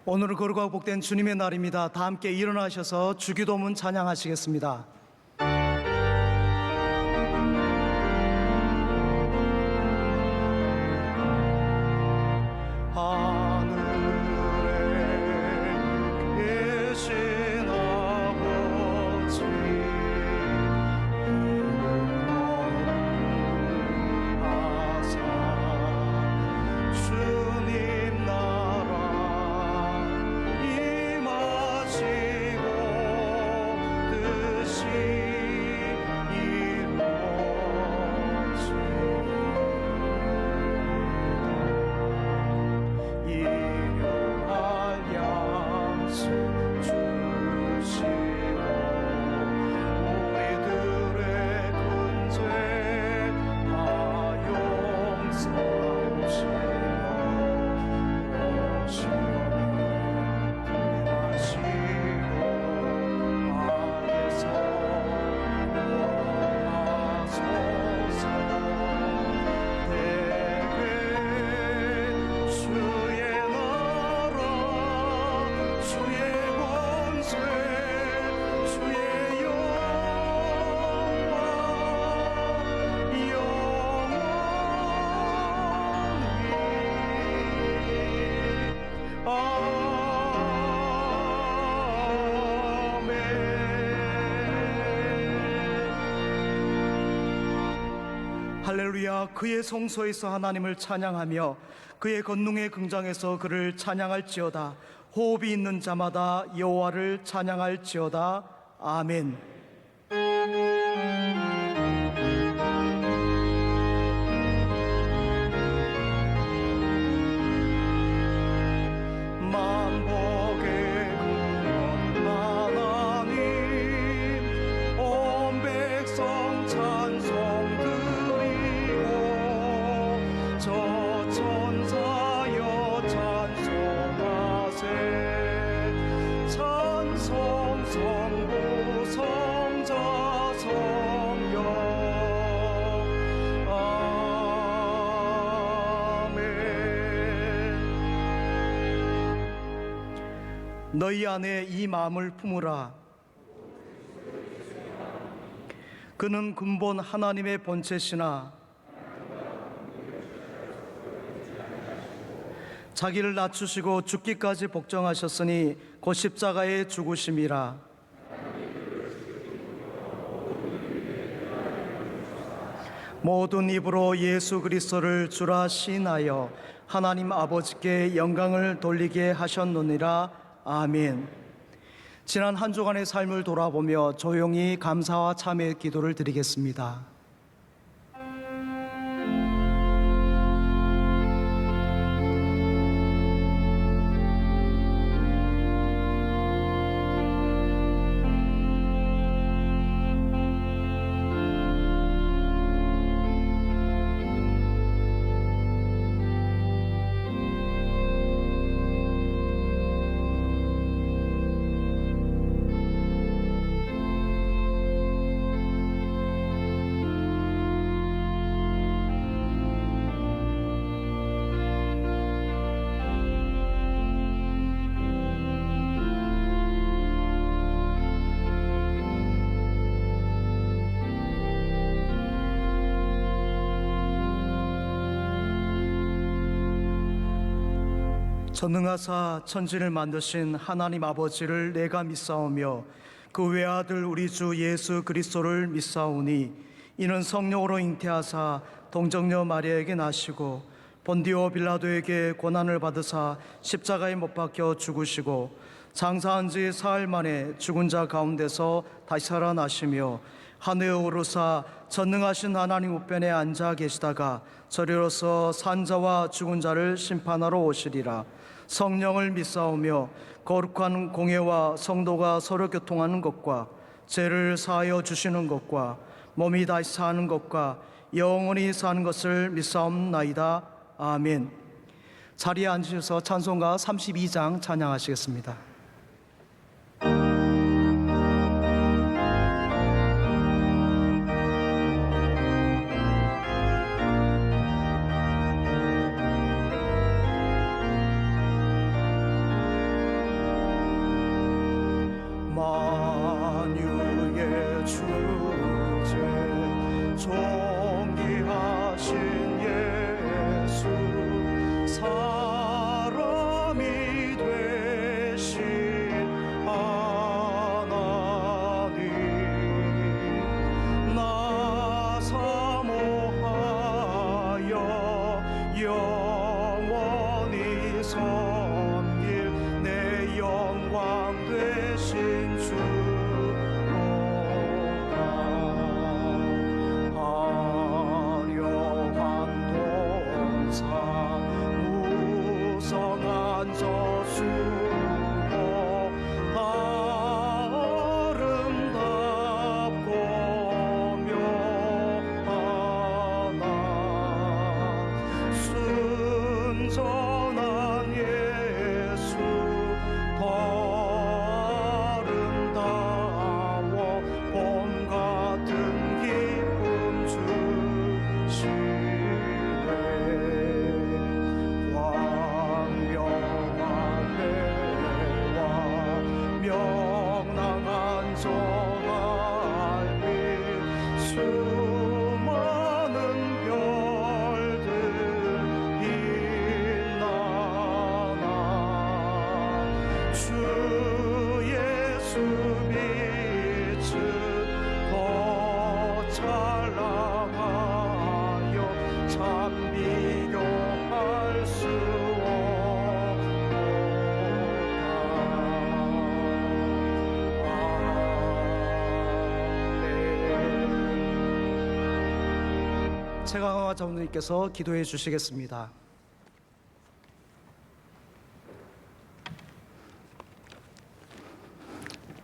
오늘은 거룩하고 복된 주님의 날입니다. 다 함께 일어나셔서 주기도문 찬양하시겠습니다. 할렐루야. 그의 성소에서 하나님을 찬양하며 그의 권능의 궁장에서 그를 찬양할지어다. 호흡이 있는 자마다 여호와를 찬양할지어다. 아멘. 너희 안에 이 마음을 품으라. 그는 근본 하나님의 본체시나 자기를 낮추시고 죽기까지 복종하셨으니 곧 십자가에 죽으심이라. 모든 입으로 예수 그리스도를 주라 시인하여 하나님 아버지께 영광을 돌리게 하셨느니라. 아멘. 지난 한 주간의 삶을 돌아보며 조용히 감사와 참회의 기도를 드리겠습니다. 전능하사 천지를 만드신 하나님 아버지를 내가 믿사오며 그 외아들 우리 주 예수 그리스도를 믿사오니 이는 성령으로 잉태하사 동정녀 마리아에게 나시고 본디오 빌라도에게 고난을 받으사 십자가에 못 박혀 죽으시고 장사한 지 사흘 만에 죽은 자 가운데서 다시 살아나시며 하늘에 오르사 전능하신 하나님 우편에 앉아 계시다가 저리로서 산자와 죽은 자를 심판하러 오시리라. 성령을 믿사오며 거룩한 공예와 성도가 서로 교통하는 것과 죄를 사하여 주시는 것과 몸이 다시 사는 것과 영원히 사는 것을 믿사옵나이다. 아멘. 자리에 앉으셔서 찬송가 32장 찬양하시겠습니다. 수많은 별들 빛나나 주 예수 빛은 더 찬란하여 참 비교할 수 최강화 장로님께서 기도해 주시겠습니다.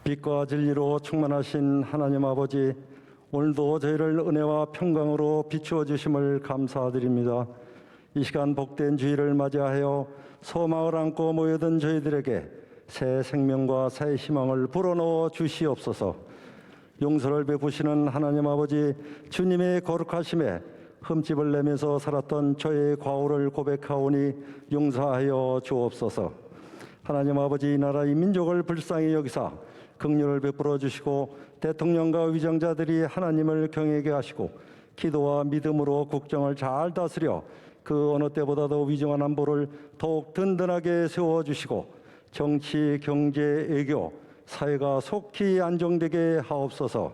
빛과 진리로 충만하신 하나님 아버지, 오늘도 저희를 은혜와 평강으로 비추어 주심을 감사드립니다. 이 시간 복된 주일을 맞이하여 소망을 안고 모여든 저희들에게 새 생명과 새 희망을 불어넣어 주시옵소서. 용서를 베푸시는 하나님 아버지, 주님의 거룩하심에 흠집을 내면서 살았던 저의 과오를 고백하오니 용서하여 주옵소서. 하나님 아버지, 이 나라 이 민족을 불쌍히 여기사 긍휼을 베풀어 주시고 대통령과 위정자들이 하나님을 경외하게 하시고 기도와 믿음으로 국정을 잘 다스려 그 어느 때보다도 위중한 안보를 더욱 든든하게 세워주시고 정치, 경제, 외교, 사회가 속히 안정되게 하옵소서.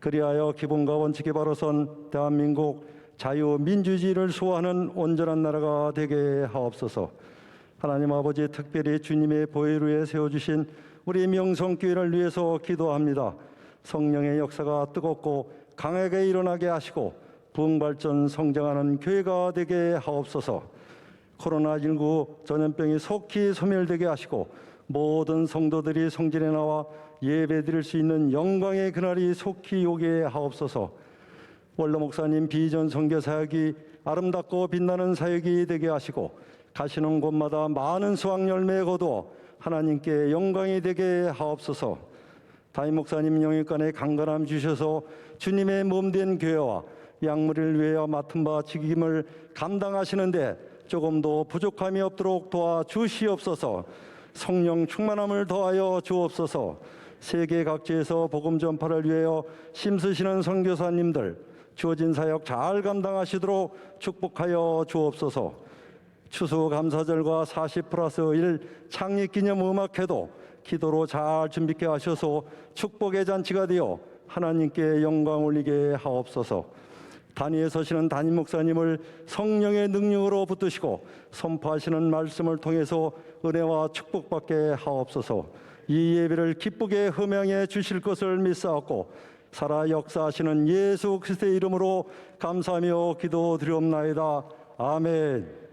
그리하여 기본과 원칙에 바로 선 대한민국 자유민주주의를 수호하는 온전한 나라가 되게 하옵소서. 하나님 아버지, 특별히 주님의 보혈 위에 세워주신 우리 명성교회를 위해서 기도합니다. 성령의 역사가 뜨겁고 강하게 일어나게 하시고 부흥발전 성장하는 교회가 되게 하옵소서. 코로나19 전염병이 속히 소멸되게 하시고 모든 성도들이 성전에 나와 예배드릴 수 있는 영광의 그날이 속히 오게 하옵소서. 원로 목사님 비전 선교 사역이 아름답고 빛나는 사역이 되게 하시고 가시는 곳마다 많은 수확 열매 거두어 하나님께 영광이 되게 하옵소서. 담임 목사님 영육간에 강건함 주셔서 주님의 몸된 교회와 양무리를 위하여 맡은 바 책임을 감당하시는데 조금도 부족함이 없도록 도와주시옵소서. 성령 충만함을 더하여 주옵소서. 세계 각지에서 복음 전파를 위하여 힘쓰시는 선교사님들 주어진 사역 잘 감당하시도록 축복하여 주옵소서. 추수감사절과 40+1 창립기념 음악회도 기도로 잘 준비케 하셔서 축복의 잔치가 되어 하나님께 영광 올리게 하옵소서. 단위에 서시는 담임 목사님을 성령의 능력으로 붙드시고 선포하시는 말씀을 통해서 은혜와 축복받게 하옵소서. 이 예배를 기쁘게 흠양해 주실 것을 믿사옵고 살아 역사하시는 예수 그리스도의 이름으로 감사하며 기도드리옵나이다. 아멘.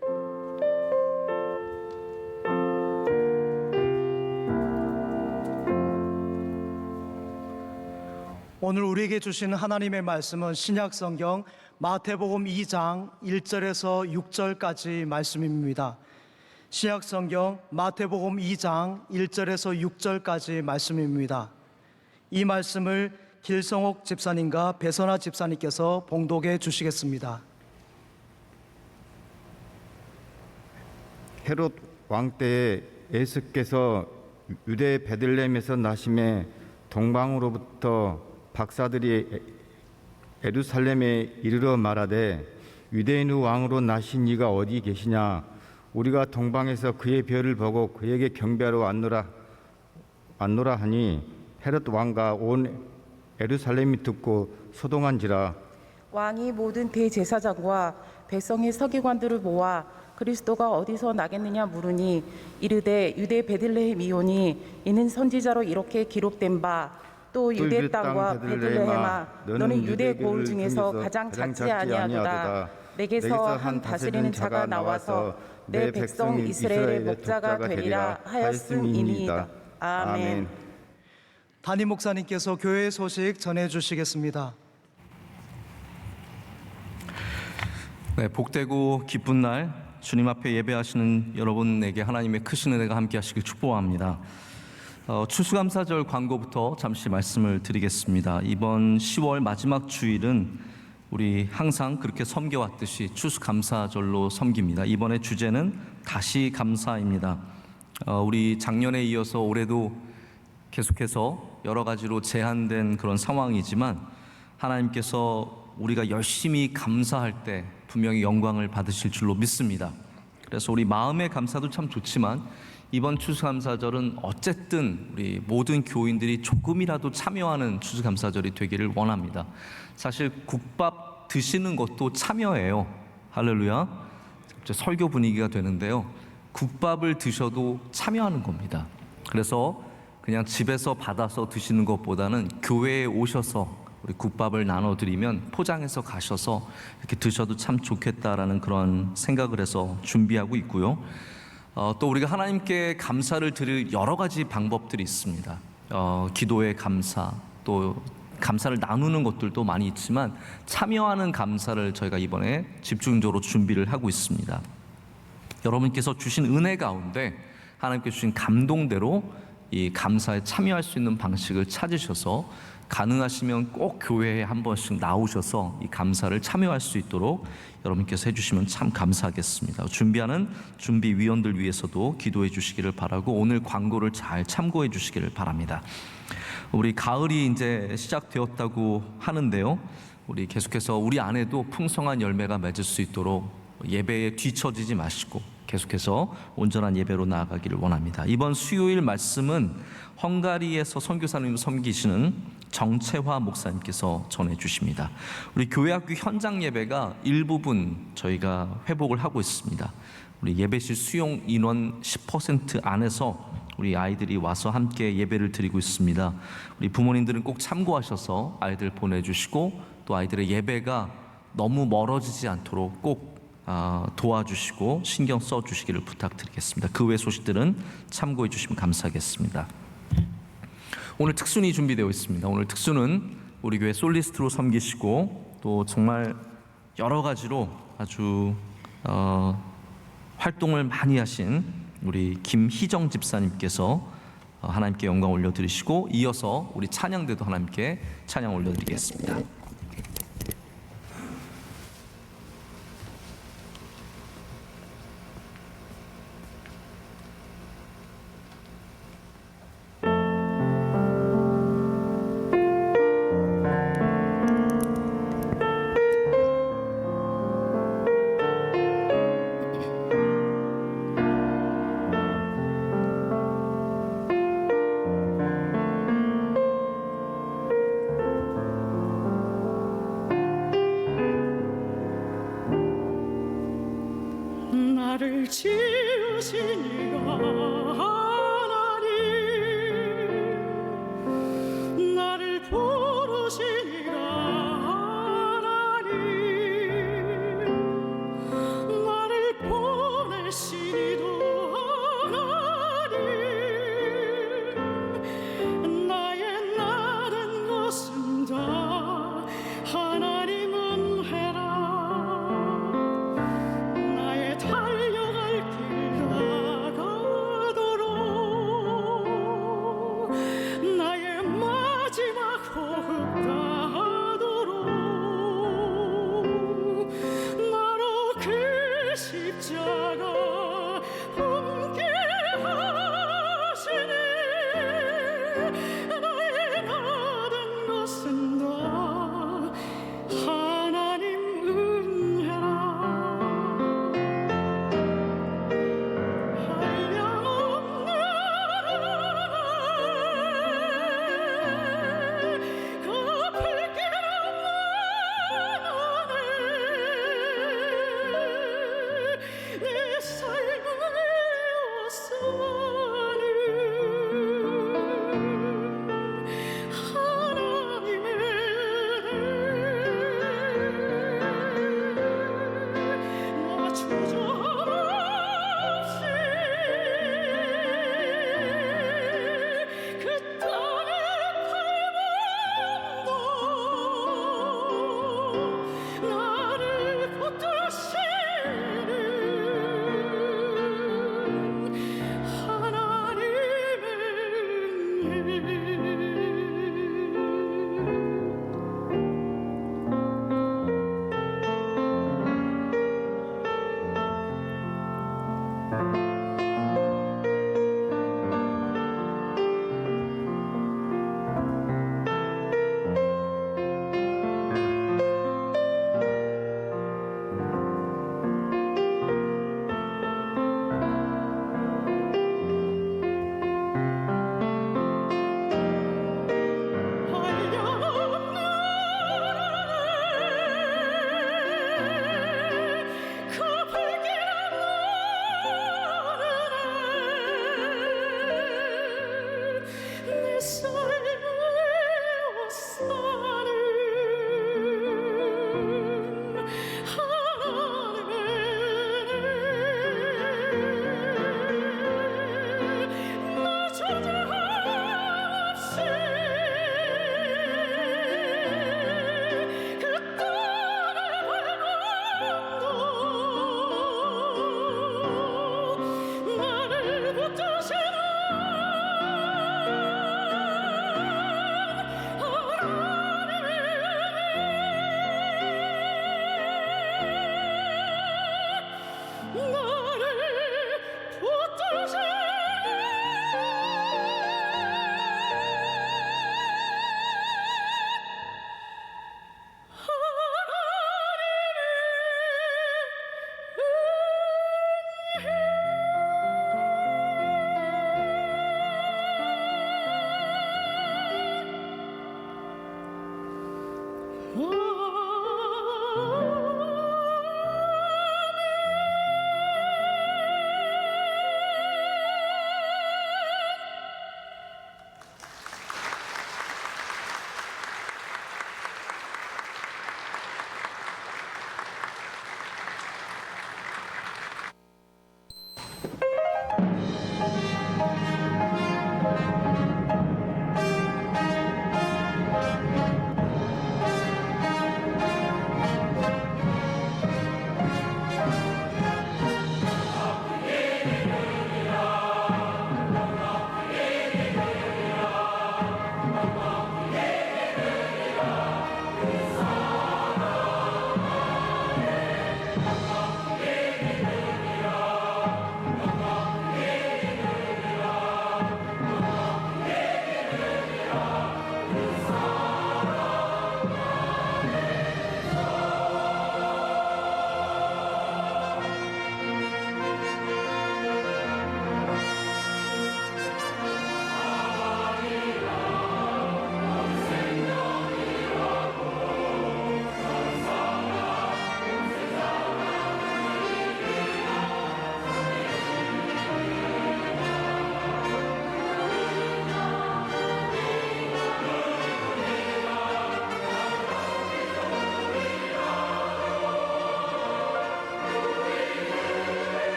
오늘 우리에게 주신 하나님의 말씀은 신약성경 마태복음 2장 1절에서 6절까지 말씀입니다. 신약성경 마태복음 2장 1절에서 6절까지 말씀입니다. 이 말씀을 길성옥 집사님과 배선아 집사님께서 봉독해 주시겠습니다. 헤롯 왕 때에 예수께서 유대 베들레헴에서 나심에 동방으로부터 박사들이 예루살렘에 이르러 말하되 유대인의 왕으로 나신 이가 어디 계시냐? 우리가 동방에서 그의 별을 보고 그에게 경배하러 왔노라 하니 헤롯 왕과 온 예루살렘이 듣고 소동한지라. 왕이 모든 대제사장과 백성의 서기관들을 모아 그리스도가 어디서 나겠느냐 물으니 이르되 유대 베들레헴이오니 이는 선지자로 이렇게 기록된 바 또 유대 땅과 베들레헴아 너는 유대 고을 중에서 가장 작지 아니하도다. 내게서 한 다스리는 자가 나와서 내 백성 이스라엘의 목자가 되리라 하였음이니이다. 아멘. 담임 목사님께서 교회 소식 전해 주시겠습니다. 네, 복되고 기쁜 날 주님 앞에 예배하시는 여러분에게 하나님의 크신 은혜가 함께 하시길 축복합니다. 추수감사절 광고부터 잠시 말씀을 드리겠습니다. 이번 10월 마지막 주일은 우리 항상 그렇게 섬겨왔듯이 추수감사절로 섬깁니다. 이번에 주제는 다시 감사입니다. 우리 작년에 이어서 올해도 계속해서 여러 가지로 제한된 그런 상황이지만 하나님께서 우리가 열심히 감사할 때 분명히 영광을 받으실 줄로 믿습니다. 그래서 우리 마음의 감사도 참 좋지만 이번 추수감사절은 어쨌든 우리 모든 교인들이 조금이라도 참여하는 추수감사절이 되기를 원합니다. 사실 국밥 드시는 것도 참여예요. 할렐루야. 설교 분위기가 되는데요. 국밥을 드셔도 참여하는 겁니다. 그래서 그냥 집에서 받아서 드시는 것보다는 교회에 오셔서 우리 국밥을 나눠드리면 포장해서 가셔서 이렇게 드셔도 참 좋겠다라는 그런 생각을 해서 준비하고 있고요. 또 우리가 하나님께 감사를 드릴 여러 가지 방법들이 있습니다. 기도의 감사, 또 감사를 나누는 것들도 많이 있지만 참여하는 감사를 저희가 이번에 집중적으로 준비를 하고 있습니다. 여러분께서 주신 은혜 가운데 하나님께 주신 감동대로 이 감사에 참여할 수 있는 방식을 찾으셔서 가능하시면 꼭 교회에 한 번씩 나오셔서 이 감사를 참여할 수 있도록 여러분께서 해주시면 참 감사하겠습니다. 준비하는 준비위원들 위해서도 기도해 주시기를 바라고 오늘 광고를 잘 참고해 주시기를 바랍니다. 우리 가을이 이제 시작되었다고 하는데요. 우리 계속해서 우리 안에도 풍성한 열매가 맺을 수 있도록 예배에 뒤처지지 마시고 계속해서 온전한 예배로 나아가기를 원합니다. 이번 수요일 말씀은 헝가리에서 선교사님 섬기시는 정채화 목사님께서 전해주십니다. 우리 교회학교 현장 예배가 일부분 저희가 회복을 하고 있습니다. 우리 예배실 수용 인원 10% 안에서 우리 아이들이 와서 함께 예배를 드리고 있습니다. 우리 부모님들은 꼭 참고하셔서 아이들 보내주시고 또 아이들의 예배가 너무 멀어지지 않도록 꼭 도와주시고 신경 써주시기를 부탁드리겠습니다. 그 외 소식들은 참고해 주시면 감사하겠습니다. 오늘 특순이 준비되어 있습니다. 오늘 특순은 우리 교회 솔리스트로 섬기시고 또 정말 여러 가지로 아주 활동을 많이 하신 우리 김희정 집사님께서 하나님께 영광 올려드리시고 이어서 우리 찬양대도 하나님께 찬양 올려드리겠습니다. 나를 지으신 이가 하나님, 나를 부르신 이가 하나님, 나를 보내신 이도 하나님, 나의 나른 것은 다 하나님 은혜라. 달려갈 길 나가도록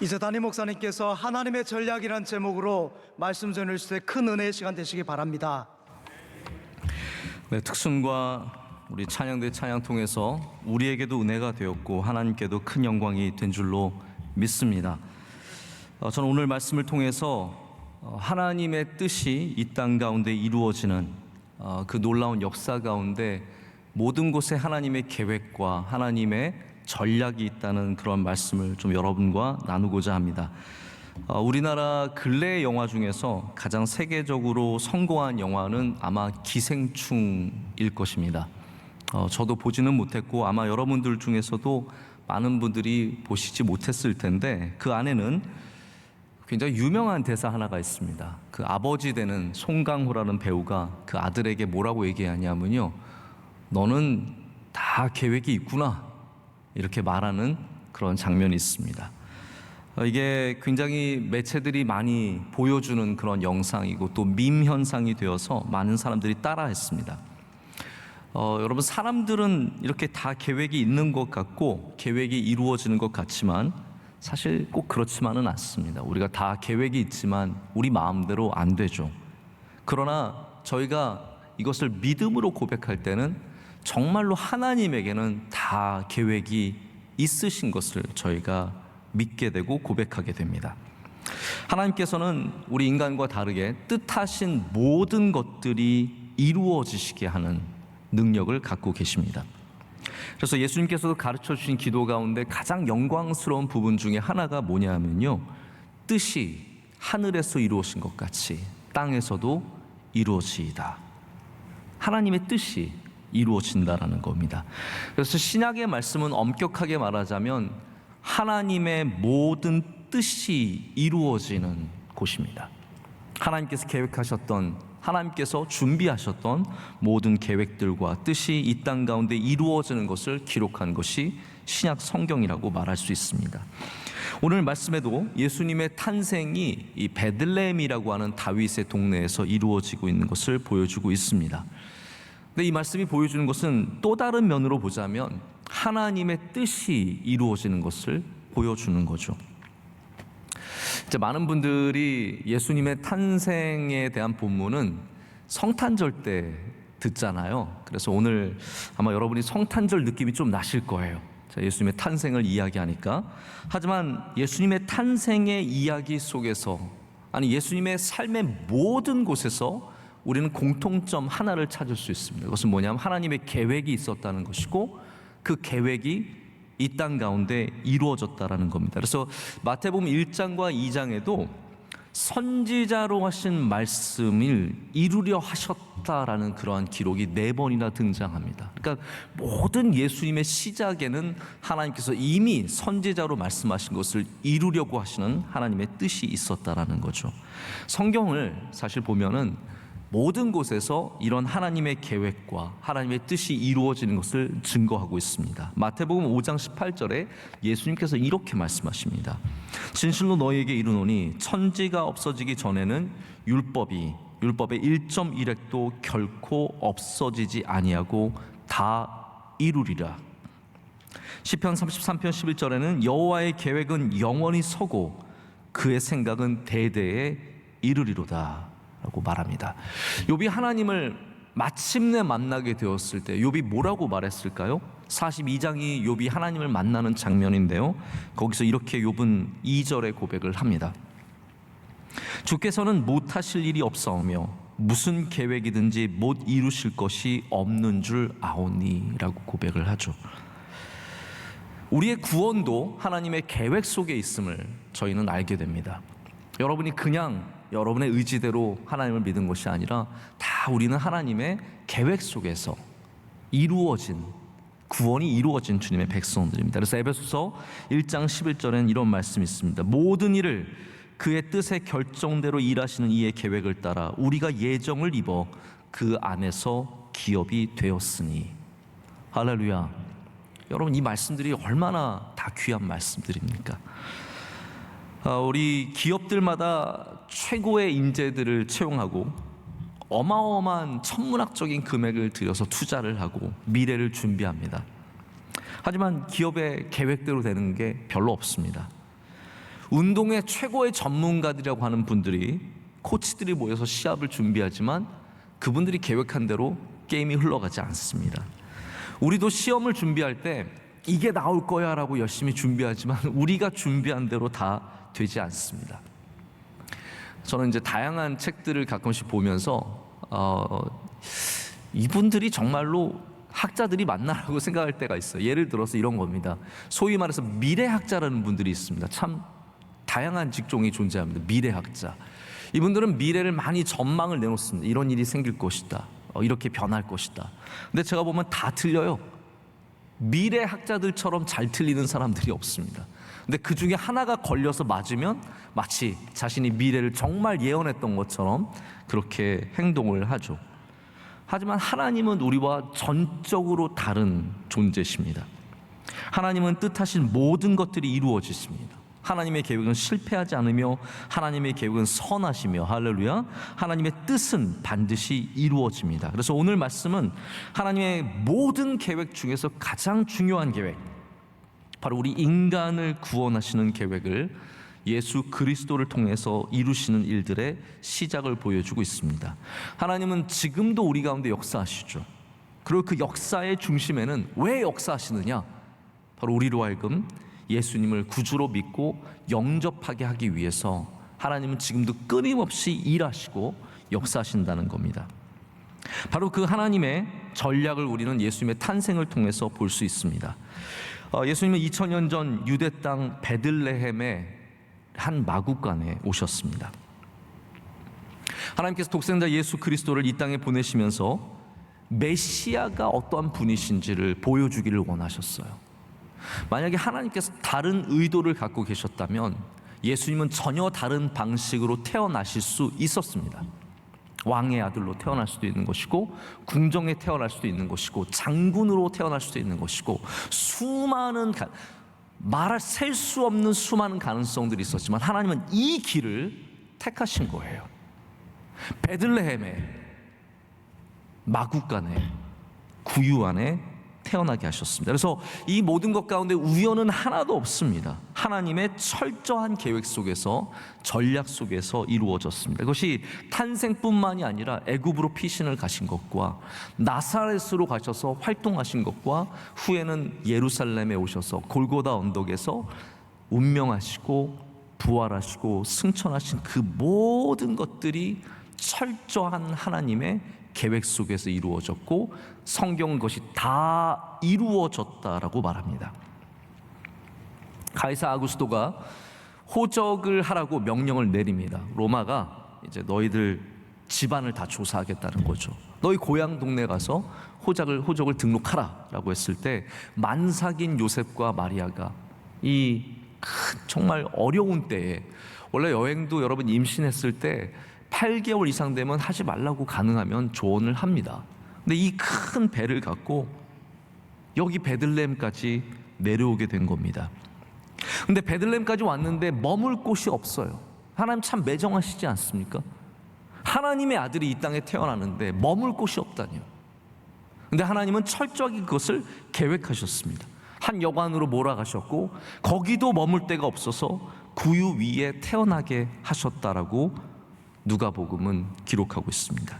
이제 담임 목사님께서 하나님의 전략이라는 제목으로 말씀 전해 주실 때 큰 은혜의 시간 되시기 바랍니다. 네, 특순과 우리 찬양대 찬양 통해서 우리에게도 은혜가 되었고 하나님께도 큰 영광이 된 줄로 믿습니다. 저는 오늘 말씀을 통해서 하나님의 뜻이 이 땅 가운데 이루어지는 그 놀라운 역사 가운데 모든 곳에 하나님의 계획과 하나님의 전략이 있다는 그런 말씀을 좀 여러분과 나누고자 합니다. 우리나라 근래 영화 중에서 가장 세계적으로 성공한 영화는 아마 기생충일 것입니다. 저도 보지는 못했고 아마 여러분들 중에서도 많은 분들이 보시지 못했을 텐데 그 안에는 굉장히 유명한 대사 하나가 있습니다. 그 아버지 되는 송강호라는 배우가 그 아들에게 뭐라고 얘기하냐면요, 너는 다 계획이 있구나, 이렇게 말하는 그런 장면이 있습니다. 이게 굉장히 매체들이 많이 보여주는 그런 영상이고 또 밈 현상이 되어서 많은 사람들이 따라했습니다. 여러분, 사람들은 이렇게 다 계획이 있는 것 같고 계획이 이루어지는 것 같지만 사실 꼭 그렇지만은 않습니다. 우리가 다 계획이 있지만 우리 마음대로 안 되죠. 그러나 저희가 이것을 믿음으로 고백할 때는 정말로 하나님에게는 다 계획이 있으신 것을 저희가 믿게 되고 고백하게 됩니다. 하나님께서는 우리 인간과 다르게 뜻하신 모든 것들이 이루어지시게 하는 능력을 갖고 계십니다. 그래서 예수님께서도 가르쳐 주신 기도 가운데 가장 영광스러운 부분 중에 하나가 뭐냐면요, 뜻이 하늘에서 이루어진 것 같이 땅에서도 이루어지이다. 하나님의 뜻이 이루어진다라는 겁니다. 그래서 신약의 말씀은 엄격하게 말하자면 하나님의 모든 뜻이 이루어지는 곳입니다. 하나님께서 계획하셨던, 하나님께서 준비하셨던 모든 계획들과 뜻이 이 땅 가운데 이루어지는 것을 기록한 것이 신약 성경이라고 말할 수 있습니다. 오늘 말씀에도 예수님의 탄생이 이 베들레헴이라고 하는 다윗의 동네에서 이루어지고 있는 것을 보여주고 있습니다. 근데 이 말씀이 보여주는 것은 또 다른 면으로 보자면 하나님의 뜻이 이루어지는 것을 보여주는 거죠. 이제 많은 분들이 예수님의 탄생에 대한 본문은 성탄절 때 듣잖아요. 그래서 오늘 아마 여러분이 성탄절 느낌이 좀 나실 거예요. 예수님의 탄생을 이야기하니까. 하지만 예수님의 탄생의 이야기 속에서, 아니 예수님의 삶의 모든 곳에서 우리는 공통점 하나를 찾을 수 있습니다. 그것은 뭐냐면 하나님의 계획이 있었다는 것이고 그 계획이 이 땅 가운데 이루어졌다라는 겁니다. 그래서 마태복음 1장과 2장에도 선지자로 하신 말씀을 이루려 하셨다라는 그러한 기록이 4번이나 등장합니다. 그러니까 모든 예수님의 시작에는 하나님께서 이미 선지자로 말씀하신 것을 이루려고 하시는 하나님의 뜻이 있었다라는 거죠. 성경을 사실 보면은 모든 곳에서 이런 하나님의 계획과 하나님의 뜻이 이루어지는 것을 증거하고 있습니다. 마태복음 5장 18절에 예수님께서 이렇게 말씀하십니다. 진실로 너희에게 이르노니 천지가 없어지기 전에는 율법의 1.1획도 결코 없어지지 아니하고 다 이루리라. 시편 33편 11절에는 여호와의 계획은 영원히 서고 그의 생각은 대대에 이르리로다 라고 말합니다. 욥이 하나님을 마침내 만나게 되었을 때 욥이 뭐라고 말했을까요? 42장이 욥이 하나님을 만나는 장면인데요, 거기서 이렇게 욥은 2절의 고백을 합니다. 주께서는 못하실 일이 없사오며 무슨 계획이든지 못 이루실 것이 없는 줄 아오니 라고 고백을 하죠. 우리의 구원도 하나님의 계획 속에 있음을 저희는 알게 됩니다. 여러분이 그냥 여러분의 의지대로 하나님을 믿은 것이 아니라 다 우리는 하나님의 계획 속에서 이루어진, 구원이 이루어진 주님의 백성들입니다. 그래서 에베소서 1장 11절에는 이런 말씀이 있습니다. 모든 일을 그의 뜻의 결정대로 일하시는 이의 계획을 따라 우리가 예정을 입어 그 안에서 기업이 되었으니. 할렐루야. 여러분, 이 말씀들이 얼마나 다 귀한 말씀들입니까? 우리 기업들마다 최고의 인재들을 채용하고 어마어마한 천문학적인 금액을 들여서 투자를 하고 미래를 준비합니다. 하지만 기업의 계획대로 되는 게 별로 없습니다. 운동의 최고의 전문가들이라고 하는 분들이, 코치들이 모여서 시합을 준비하지만 그분들이 계획한 대로 게임이 흘러가지 않습니다. 우리도 시험을 준비할 때 이게 나올 거야 라고 열심히 준비하지만 우리가 준비한 대로 다 되지 않습니다. 저는 이제 다양한 책들을 가끔씩 보면서 이분들이 정말로 학자들이 맞나라고 생각할 때가 있어요. 예를 들어서 이런 겁니다. 소위 말해서 미래학자라는 분들이 있습니다. 참 다양한 직종이 존재합니다. 미래학자. 이분들은 미래를 많이 전망을 내놓습니다. 이런 일이 생길 것이다. 이렇게 변할 것이다. 근데 제가 보면 다 틀려요. 미래학자들처럼 잘 틀리는 사람들이 없습니다. 근데 그 중에 하나가 걸려서 맞으면 마치 자신이 미래를 정말 예언했던 것처럼 그렇게 행동을 하죠. 하지만 하나님은 우리와 전적으로 다른 존재십니다. 하나님은 뜻하신 모든 것들이 이루어지십니다. 하나님의 계획은 실패하지 않으며 하나님의 계획은 선하시며, 할렐루야, 하나님의 뜻은 반드시 이루어집니다. 그래서 오늘 말씀은 하나님의 모든 계획 중에서 가장 중요한 계획, 바로 우리 인간을 구원하시는 계획을 예수 그리스도를 통해서 이루시는 일들의 시작을 보여주고 있습니다. 하나님은 지금도 우리 가운데 역사하시죠. 그리고 그 역사의 중심에는 왜 역사하시느냐? 바로 우리로 하여금 예수님을 구주로 믿고 영접하게 하기 위해서 하나님은 지금도 끊임없이 일하시고 역사하신다는 겁니다. 바로 그 하나님의 전략을 우리는 예수님의 탄생을 통해서 볼 수 있습니다. 예수님은 2000년 전 유대 땅 베들레헴의 한 마구간에 오셨습니다. 하나님께서 독생자 예수 그리스도를 이 땅에 보내시면서 메시아가 어떠한 분이신지를 보여주기를 원하셨어요. 만약에 하나님께서 다른 의도를 갖고 계셨다면 예수님은 전혀 다른 방식으로 태어나실 수 있었습니다. 왕의 아들로 태어날 수도 있는 것이고, 궁정에 태어날 수도 있는 것이고, 장군으로 태어날 수도 있는 것이고, 수많은 말할 셀 수 없는 수많은 가능성들이 있었지만 하나님은 이 길을 택하신 거예요. 베들레헴의 마구간에, 구유 안에 태어나게 하셨습니다. 그래서 이 모든 것 가운데 우연은 하나도 없습니다. 하나님의 철저한 계획 속에서, 전략 속에서 이루어졌습니다. 그것이 탄생뿐만이 아니라 애굽으로 피신을 가신 것과 나사렛으로 가셔서 활동하신 것과 후에는 예루살렘에 오셔서 골고다 언덕에서 운명하시고 부활하시고 승천하신 그 모든 것들이 철저한 하나님의 계획 속에서 이루어졌고, 성경은 그것이 다 이루어졌다라고 말합니다. 가이사 아구스토가 호적을 하라고 명령을 내립니다. 로마가 이제 너희들 집안을 다 조사하겠다는 거죠. 너희 고향 동네 가서 호적을 등록하라라고 했을 때 만삭인 요셉과 마리아가 이 정말 어려운 때에, 원래 여행도 여러분 임신했을 때 8개월 이상 되면 하지 말라고 가능하면 조언을 합니다. 근데 이 큰 배를 갖고 여기 베들레헴까지 내려오게 된 겁니다. 근데 베들레헴까지 왔는데 머물 곳이 없어요. 하나님 참 매정하시지 않습니까? 하나님의 아들이 이 땅에 태어나는데 머물 곳이 없다니요. 근데 하나님은 철저하게 그것을 계획하셨습니다. 한 여관으로 몰아가셨고 거기도 머물 데가 없어서 구유 위에 태어나게 하셨다라고 누가복음은 기록하고 있습니다.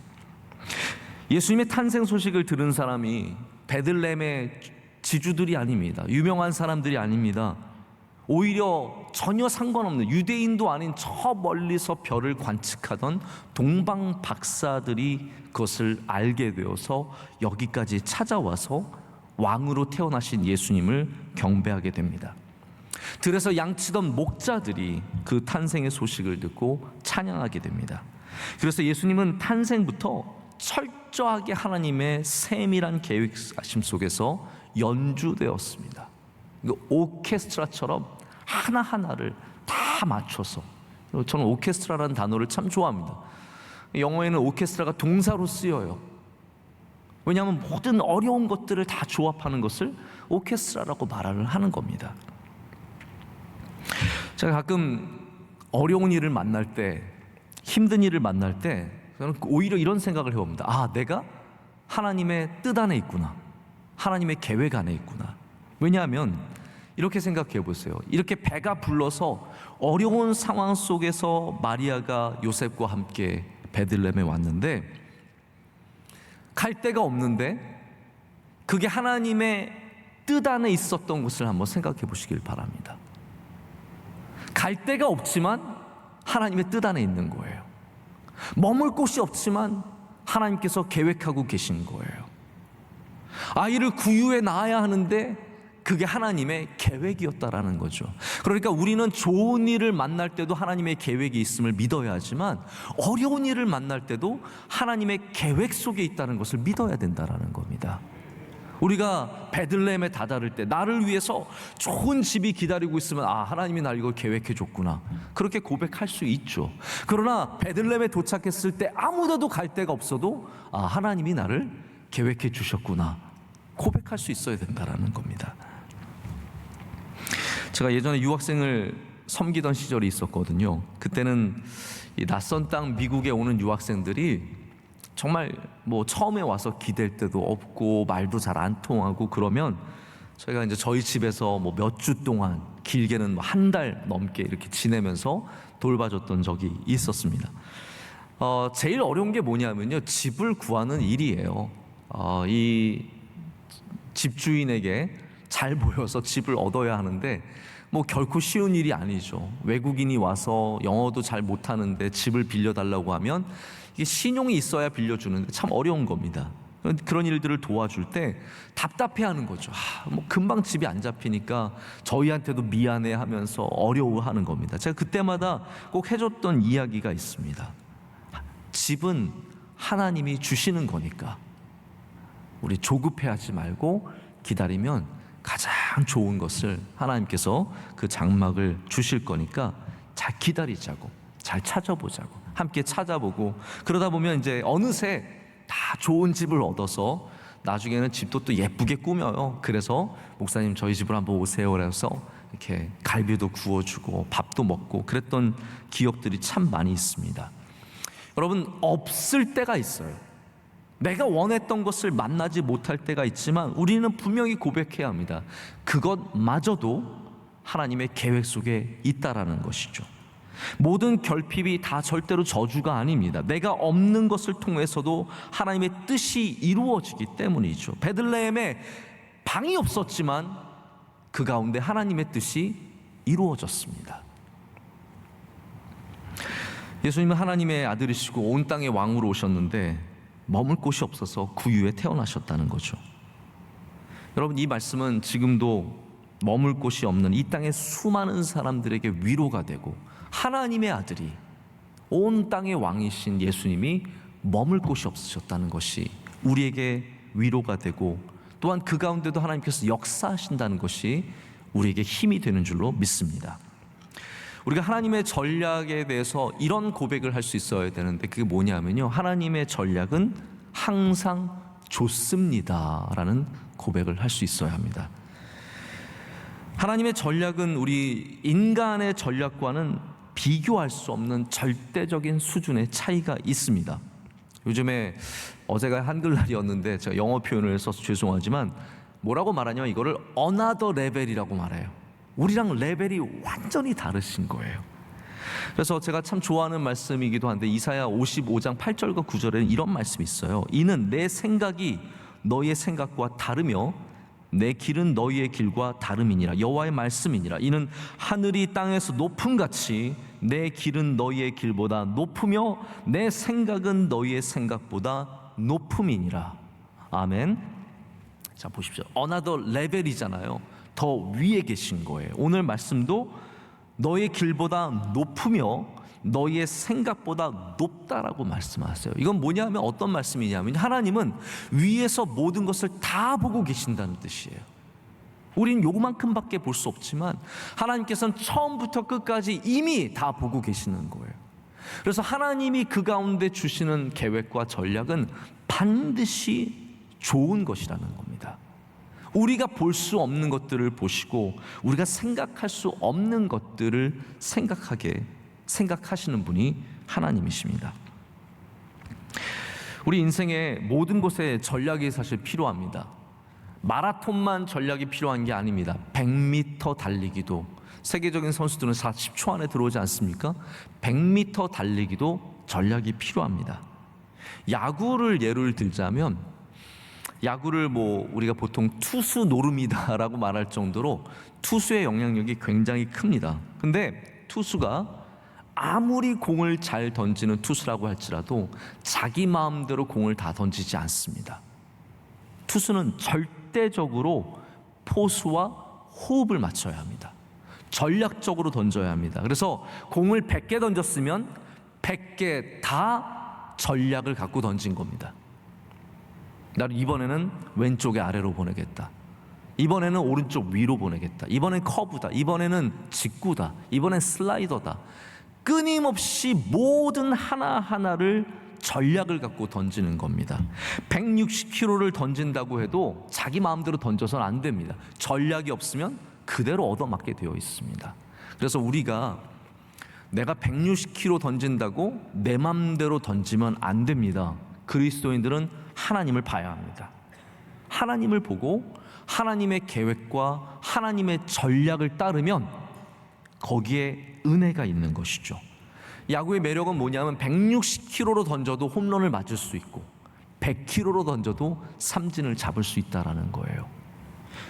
예수님의 탄생 소식을 들은 사람이 베들레헴의 지주들이 아닙니다. 유명한 사람들이 아닙니다. 오히려 전혀 상관없는, 유대인도 아닌 저 멀리서 별을 관측하던 동방 박사들이 그것을 알게 되어서 여기까지 찾아와서 왕으로 태어나신 예수님을 경배하게 됩니다. 들에서 양치던 목자들이 그 탄생의 소식을 듣고 찬양하게 됩니다. 그래서 예수님은 탄생부터 철저하게 하나님의 세밀한 계획하심 속에서 연주되었습니다. 오케스트라처럼 하나하나를 다 맞춰서, 저는 오케스트라라는 단어를 참 좋아합니다. 영어에는 오케스트라가 동사로 쓰여요. 왜냐하면 모든 어려운 것들을 다 조합하는 것을 오케스트라라고 말을 하는 겁니다. 제가 가끔 어려운 일을 만날 때, 힘든 일을 만날 때 저는 오히려 이런 생각을 해봅니다. 아, 내가 하나님의 뜻 안에 있구나, 하나님의 계획 안에 있구나. 왜냐하면 이렇게 생각해 보세요. 이렇게 배가 불러서 어려운 상황 속에서 마리아가 요셉과 함께 베들레헴에 왔는데 갈 데가 없는데 그게 하나님의 뜻 안에 있었던 것을 한번 생각해 보시길 바랍니다. 갈 데가 없지만 하나님의 뜻 안에 있는 거예요. 머물 곳이 없지만 하나님께서 계획하고 계신 거예요. 아이를 구유해 낳아야 하는데 그게 하나님의 계획이었다라는 거죠. 그러니까 우리는 좋은 일을 만날 때도 하나님의 계획이 있음을 믿어야 하지만 어려운 일을 만날 때도 하나님의 계획 속에 있다는 것을 믿어야 된다라는 겁니다. 우리가 베들레헴에 다다를 때 나를 위해서 좋은 집이 기다리고 있으면 하나님이 날 이걸 계획해 줬구나, 그렇게 고백할 수 있죠. 그러나 베들레헴에 도착했을 때 아무데도 갈 데가 없어도 하나님이 나를 계획해 주셨구나, 고백할 수 있어야 된다라는 겁니다. 제가 예전에 유학생을 섬기던 시절이 있었거든요. 그때는 이 낯선 땅 미국에 오는 유학생들이 정말 처음에 와서 기댈 데도 없고 말도 잘 안 통하고 그러면 저희가 이제 저희 집에서 몇 주 동안, 길게는 한 달 넘게 이렇게 지내면서 돌봐줬던 적이 있었습니다. 제일 어려운 게 뭐냐면요, 집을 구하는 일이에요. 이 집주인에게 잘 보여서 집을 얻어야 하는데 결코 쉬운 일이 아니죠. 외국인이 와서 영어도 잘 못하는데 집을 빌려달라고 하면 이게 신용이 있어야 빌려주는데 참 어려운 겁니다. 그런 일들을 도와줄 때 답답해하는 거죠. 금방 집이 안 잡히니까 저희한테도 미안해 하면서 어려워하는 겁니다. 제가 그때마다 꼭 해줬던 이야기가 있습니다. 집은 하나님이 주시는 거니까 우리 조급해하지 말고 기다리면 가장 좋은 것을 하나님께서 그 장막을 주실 거니까 잘 기다리자고, 잘 찾아보자고, 함께 찾아보고 그러다 보면 이제 어느새 다 좋은 집을 얻어서 나중에는 집도 또 예쁘게 꾸며요. 그래서 목사님 저희 집으로 한번 오세요 그래서 이렇게 갈비도 구워주고 밥도 먹고 그랬던 기억들이 참 많이 있습니다. 여러분, 없을 때가 있어요. 내가 원했던 것을 만나지 못할 때가 있지만 우리는 분명히 고백해야 합니다. 그것마저도 하나님의 계획 속에 있다라는 것이죠. 모든 결핍이 다 절대로 저주가 아닙니다. 내가 없는 것을 통해서도 하나님의 뜻이 이루어지기 때문이죠. 베들레헴에 방이 없었지만 그 가운데 하나님의 뜻이 이루어졌습니다. 예수님은 하나님의 아들이시고 온 땅의 왕으로 오셨는데 머물 곳이 없어서 구유에 태어나셨다는 거죠. 여러분, 이 말씀은 지금도 머물 곳이 없는 이 땅의 수많은 사람들에게 위로가 되고 하나님의 아들이 온 땅의 왕이신 예수님이 머물 곳이 없으셨다는 것이 우리에게 위로가 되고 또한 그 가운데도 하나님께서 역사하신다는 것이 우리에게 힘이 되는 줄로 믿습니다. 우리가 하나님의 전략에 대해서 이런 고백을 할 수 있어야 되는데 그게 뭐냐면요, 하나님의 전략은 항상 좋습니다 라는 고백을 할 수 있어야 합니다. 하나님의 전략은 우리 인간의 전략과는 비교할 수 없는 절대적인 수준의 차이가 있습니다. 요즘에 어제가 한글날이었는데 제가 영어 표현을 써서 죄송하지만 뭐라고 말하냐면 이거를 another level이라고 말해요. 우리랑 레벨이 완전히 다르신 거예요. 그래서 제가 참 좋아하는 말씀이기도 한데 이사야 55장 8절과 9절에는 이런 말씀이 있어요. 이는 내 생각이 너희의 생각과 다르며 내 길은 너희의 길과 다름이니라. 여호와의 말씀이니라. 이는 하늘이 땅에서 높음같이 내 길은 너희의 길보다 높으며 내 생각은 너희의 생각보다 높음이니라. 아멘. 자, 보십시오. another level이잖아요. 더 위에 계신 거예요. 오늘 말씀도 너의 길보다 높으며 너의 생각보다 높다라고 말씀하세요. 이건 뭐냐면 어떤 말씀이냐면 하나님은 위에서 모든 것을 다 보고 계신다는 뜻이에요. 우린 요만큼밖에 볼 수 없지만 하나님께서는 처음부터 끝까지 이미 다 보고 계시는 거예요. 그래서 하나님이 그 가운데 주시는 계획과 전략은 반드시 좋은 것이라는 겁니다. 우리가 볼 수 없는 것들을 보시고 우리가 생각할 수 없는 것들을 생각하시는 분이 하나님이십니다. 우리 인생의 모든 곳에 전략이 사실 필요합니다. 마라톤만 전략이 필요한 게 아닙니다. 100m 달리기도, 세계적인 선수들은 40초 안에 들어오지 않습니까? 100m 달리기도 전략이 필요합니다. 야구를 예를 들자면, 야구를 우리가 보통 투수 노름이다라고 말할 정도로 투수의 영향력이 굉장히 큽니다. 근데 투수가 아무리 공을 잘 던지는 투수라고 할지라도 자기 마음대로 공을 다 던지지 않습니다. 투수는 절대적으로 포수와 호흡을 맞춰야 합니다. 전략적으로 던져야 합니다. 그래서 공을 100개 던졌으면 100개 다 전략을 갖고 던진 겁니다. 나는 이번에는 왼쪽에 아래로 보내겠다. 이번에는 오른쪽 위로 보내겠다. 이번엔 커브다. 이번에는 직구다. 이번엔 슬라이더다. 끊임없이 모든 하나하나를 전략을 갖고 던지는 겁니다. 160km를 던진다고 해도 자기 마음대로 던져서는 안 됩니다. 전략이 없으면 그대로 얻어맞게 되어 있습니다. 그래서 우리가 내가 160km 던진다고 내 마음대로 던지면 안 됩니다. 그리스도인들은 하나님을 봐야 합니다. 하나님을 보고 하나님의 계획과 하나님의 전략을 따르면 거기에 은혜가 있는 것이죠. 야구의 매력은 뭐냐면 160km로 던져도 홈런을 맞을 수 있고 100km로 던져도 삼진을 잡을 수 있다는 거예요.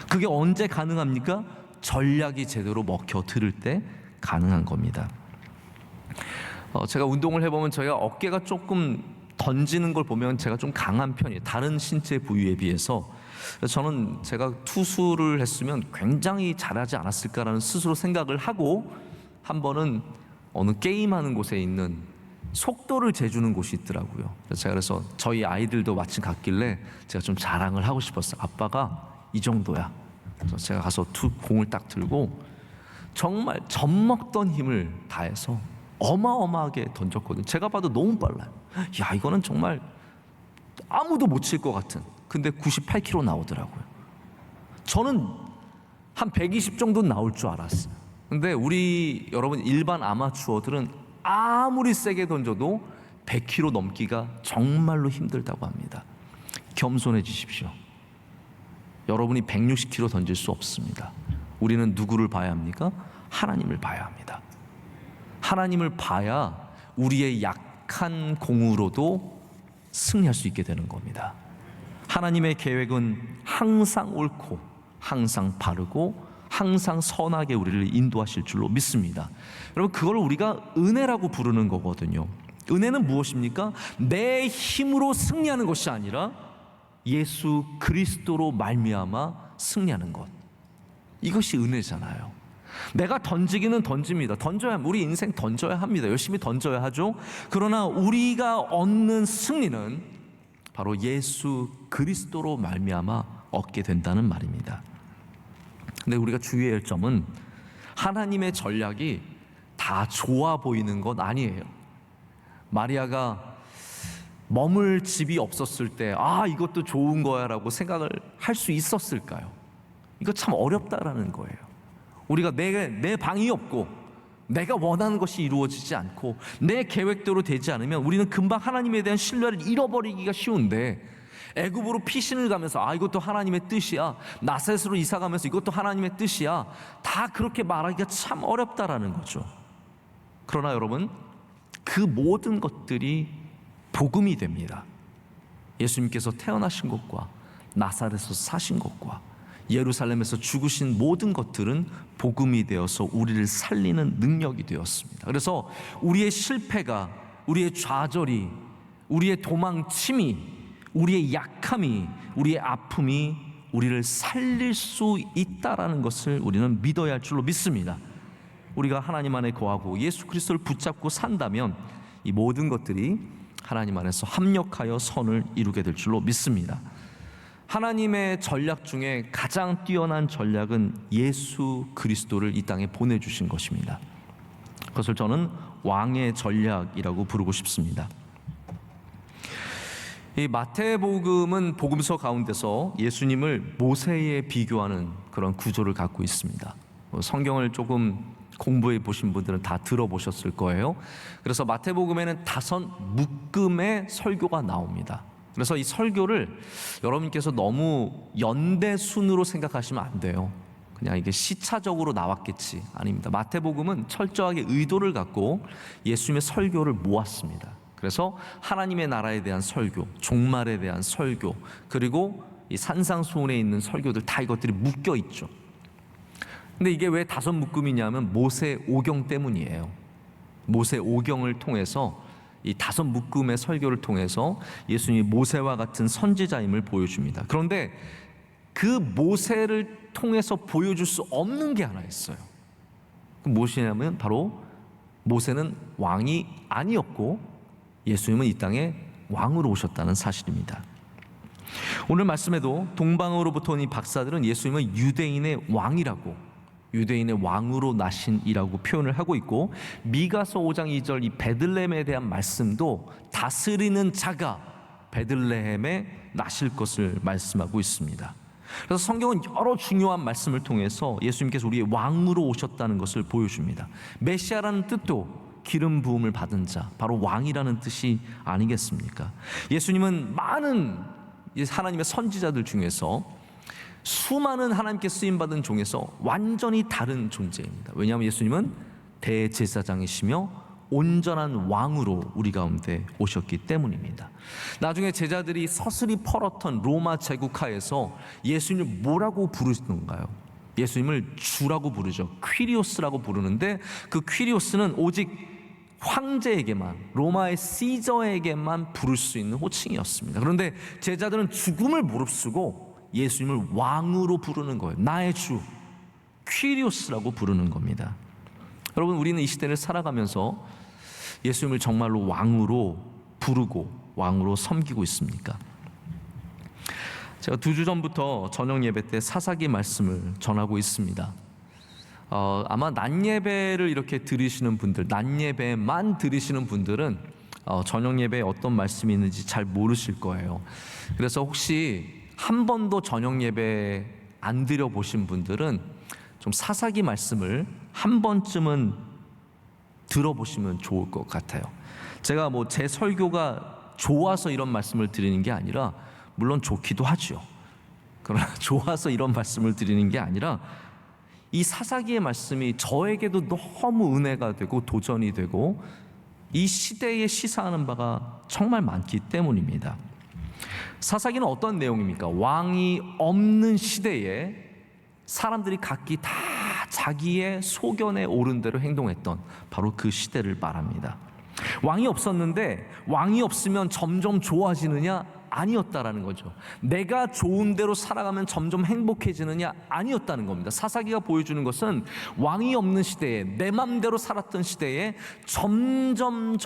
그게 언제 가능합니까? 전략이 제대로 먹혀 들을 때 가능한 겁니다. 제가 운동을 해보면 저희가 어깨가 조금 던지는 걸 보면 제가 좀 강한 편이에요. 다른 신체 부위에 비해서. 저는 제가 투수를 했으면 굉장히 잘하지 않았을까라는 스스로 생각을 하고, 한 번은 어느 게임하는 곳에 있는 속도를 재주는 곳이 있더라고요. 그래서 저희 아이들도 마침 갔길래 제가 좀 자랑을 하고 싶었어요. 아빠가 이 정도야. 그래서 제가 가서 공을 딱 들고 정말 젖먹던 힘을 다해서 어마어마하게 던졌거든요. 제가 봐도 너무 빨라요. 야, 이거는 정말 아무도 못 칠 것 같은. 근데 98km 나오더라고요. 저는 한 120 정도 나올 줄 알았어요. 근데 우리 여러분 일반 아마추어들은 아무리 세게 던져도 100km 넘기가 정말로 힘들다고 합니다. 겸손해지십시오. 여러분이 160km 던질 수 없습니다. 우리는 누구를 봐야 합니까? 하나님을 봐야 합니다. 하나님을 봐야 우리의 약한 공으로도 승리할 수 있게 되는 겁니다. 하나님의 계획은 항상 옳고 항상 바르고 항상 선하게 우리를 인도하실 줄로 믿습니다. 여러분, 그걸 우리가 은혜라고 부르는 거거든요. 은혜는 무엇입니까? 내 힘으로 승리하는 것이 아니라 예수 그리스도로 말미암아 승리하는 것. 이것이 은혜잖아요. 내가 던지기는 던집니다. 던져야, 우리 인생 던져야 합니다. 열심히 던져야 하죠. 그러나 우리가 얻는 승리는 바로 예수 그리스도로 말미암아 얻게 된다는 말입니다. 근데 우리가 주의해야 할 점은 하나님의 전략이 다 좋아 보이는 건 아니에요. 마리아가 머물 집이 없었을 때 이것도 좋은 거야 라고 생각을 할 수 있었을까요? 이거 참 어렵다라는 거예요. 우리가 내 방이 없고 내가 원하는 것이 이루어지지 않고 내 계획대로 되지 않으면 우리는 금방 하나님에 대한 신뢰를 잃어버리기가 쉬운데, 애굽으로 피신을 가면서 이것도 하나님의 뜻이야, 나셋으로 이사 가면서 이것도 하나님의 뜻이야, 다 그렇게 말하기가 참 어렵다라는 거죠. 그러나 여러분, 그 모든 것들이 복음이 됩니다. 예수님께서 태어나신 것과 나사렛에서 사신 것과 예루살렘에서 죽으신 모든 것들은 복음이 되어서 우리를 살리는 능력이 되었습니다. 그래서 우리의 실패가, 우리의 좌절이, 우리의 도망침이, 우리의 약함이, 우리의 아픔이 우리를 살릴 수 있다라는 것을 우리는 믿어야 할 줄로 믿습니다. 우리가 하나님 안에 거하고 예수 그리스도를 붙잡고 산다면 이 모든 것들이 하나님 안에서 합력하여 선을 이루게 될 줄로 믿습니다. 하나님의 전략 중에 가장 뛰어난 전략은 예수 그리스도를 이 땅에 보내주신 것입니다. 그것을 저는 왕의 전략이라고 부르고 싶습니다. 이 마태복음은 복음서 가운데서 예수님을 모세에 비교하는 그런 구조를 갖고 있습니다. 성경을 조금 공부해 보신 분들은 다 들어보셨을 거예요. 그래서 마태복음에는 5 묶음의 설교가 나옵니다. 그래서 이 설교를 여러분께서 너무 연대순으로 생각하시면 안 돼요. 그냥 이게 시차적으로 나왔겠지. 아닙니다. 마태복음은 철저하게 의도를 갖고 예수님의 설교를 모았습니다. 그래서 하나님의 나라에 대한 설교, 종말에 대한 설교, 그리고 이 산상수훈에 있는 설교들 다 이것들이 묶여 있죠. 근데 이게 왜 5묶음이냐면 모세 오경 때문이에요. 모세 오경을 통해서 이 5묶음의 설교를 통해서 예수님이 모세와 같은 선지자임을 보여줍니다. 그런데 그 모세를 통해서 보여줄 수 없는 게 하나 있어요. 그 무엇이냐면 바로 모세는 왕이 아니었고 예수님은 이 땅에 왕으로 오셨다는 사실입니다. 오늘 말씀에도 동방으로부터 온 이 박사들은 예수님은 유대인의 왕이라고, 유대인의 왕으로 나신이라고 표현을 하고 있고, 미가서 5장 2절 이 베들레헴에 대한 말씀도 다스리는 자가 베들레헴에 나실 것을 말씀하고 있습니다. 그래서 성경은 여러 중요한 말씀을 통해서 예수님께서 우리의 왕으로 오셨다는 것을 보여줍니다. 메시아라는 뜻도 기름 부음을 받은 자, 바로 왕이라는 뜻이 아니겠습니까? 예수님은 많은 하나님의 선지자들 중에서 수많은 하나님께 쓰임받은 종에서 완전히 다른 존재입니다. 왜냐하면 예수님은 대제사장이시며 온전한 왕으로 우리 가운데 오셨기 때문입니다. 나중에 제자들이 서슬이 펄었던 로마 제국하에서 예수님을 뭐라고 부르시는가요? 예수님을 주라고 부르죠. 퀴리오스라고 부르는데 그 퀴리오스는 오직 황제에게만, 로마의 시저에게만 부를 수 있는 호칭이었습니다. 그런데 제자들은 죽음을 무릅쓰고 예수님을 왕으로 부르는 거예요. 나의 주 퀴리오스라고 부르는 겁니다. 여러분, 우리는 이 시대를 살아가면서 예수님을 정말로 왕으로 부르고 왕으로 섬기고 있습니까? 제가 2주 전부터 저녁 예배 때 사사기 말씀을 전하고 있습니다. 아마 낮 예배를 이렇게 들으시는 분들, 낮 예배만 들으시는 분들은 저녁 예배에 어떤 말씀이 있는지 잘 모르실 거예요. 그래서 혹시 한 번도 저녁 예배 안 드려보신 분들은 좀 사사기 말씀을 한 번쯤은 들어보시면 좋을 것 같아요. 제가 뭐 제 설교가 좋아서 이런 말씀을 드리는 게 아니라, 물론 좋기도 하죠. 그러나 좋아서 이런 말씀을 드리는 게 아니라 이 사사기의 말씀이 저에게도 너무 은혜가 되고 도전이 되고 이 시대에 시사하는 바가 정말 많기 때문입니다. 사사기는 어떤 내용입니까? 왕이 없는 시대에 사람들이 각기 다 자기의 소견에 오른 대로 행동했던 바로 그 시대를 말합니다. 왕이 없었는데 왕이 없으면 점점 좋아지느냐? 아니었다라는 거죠. 내가 좋은 대로 살아가면 점점 행복해지느냐? 아니었다는 겁니다. 사사기가 보여주는 것은 왕이 없는 시대에, 내 맘대로 살았던 시대에 점점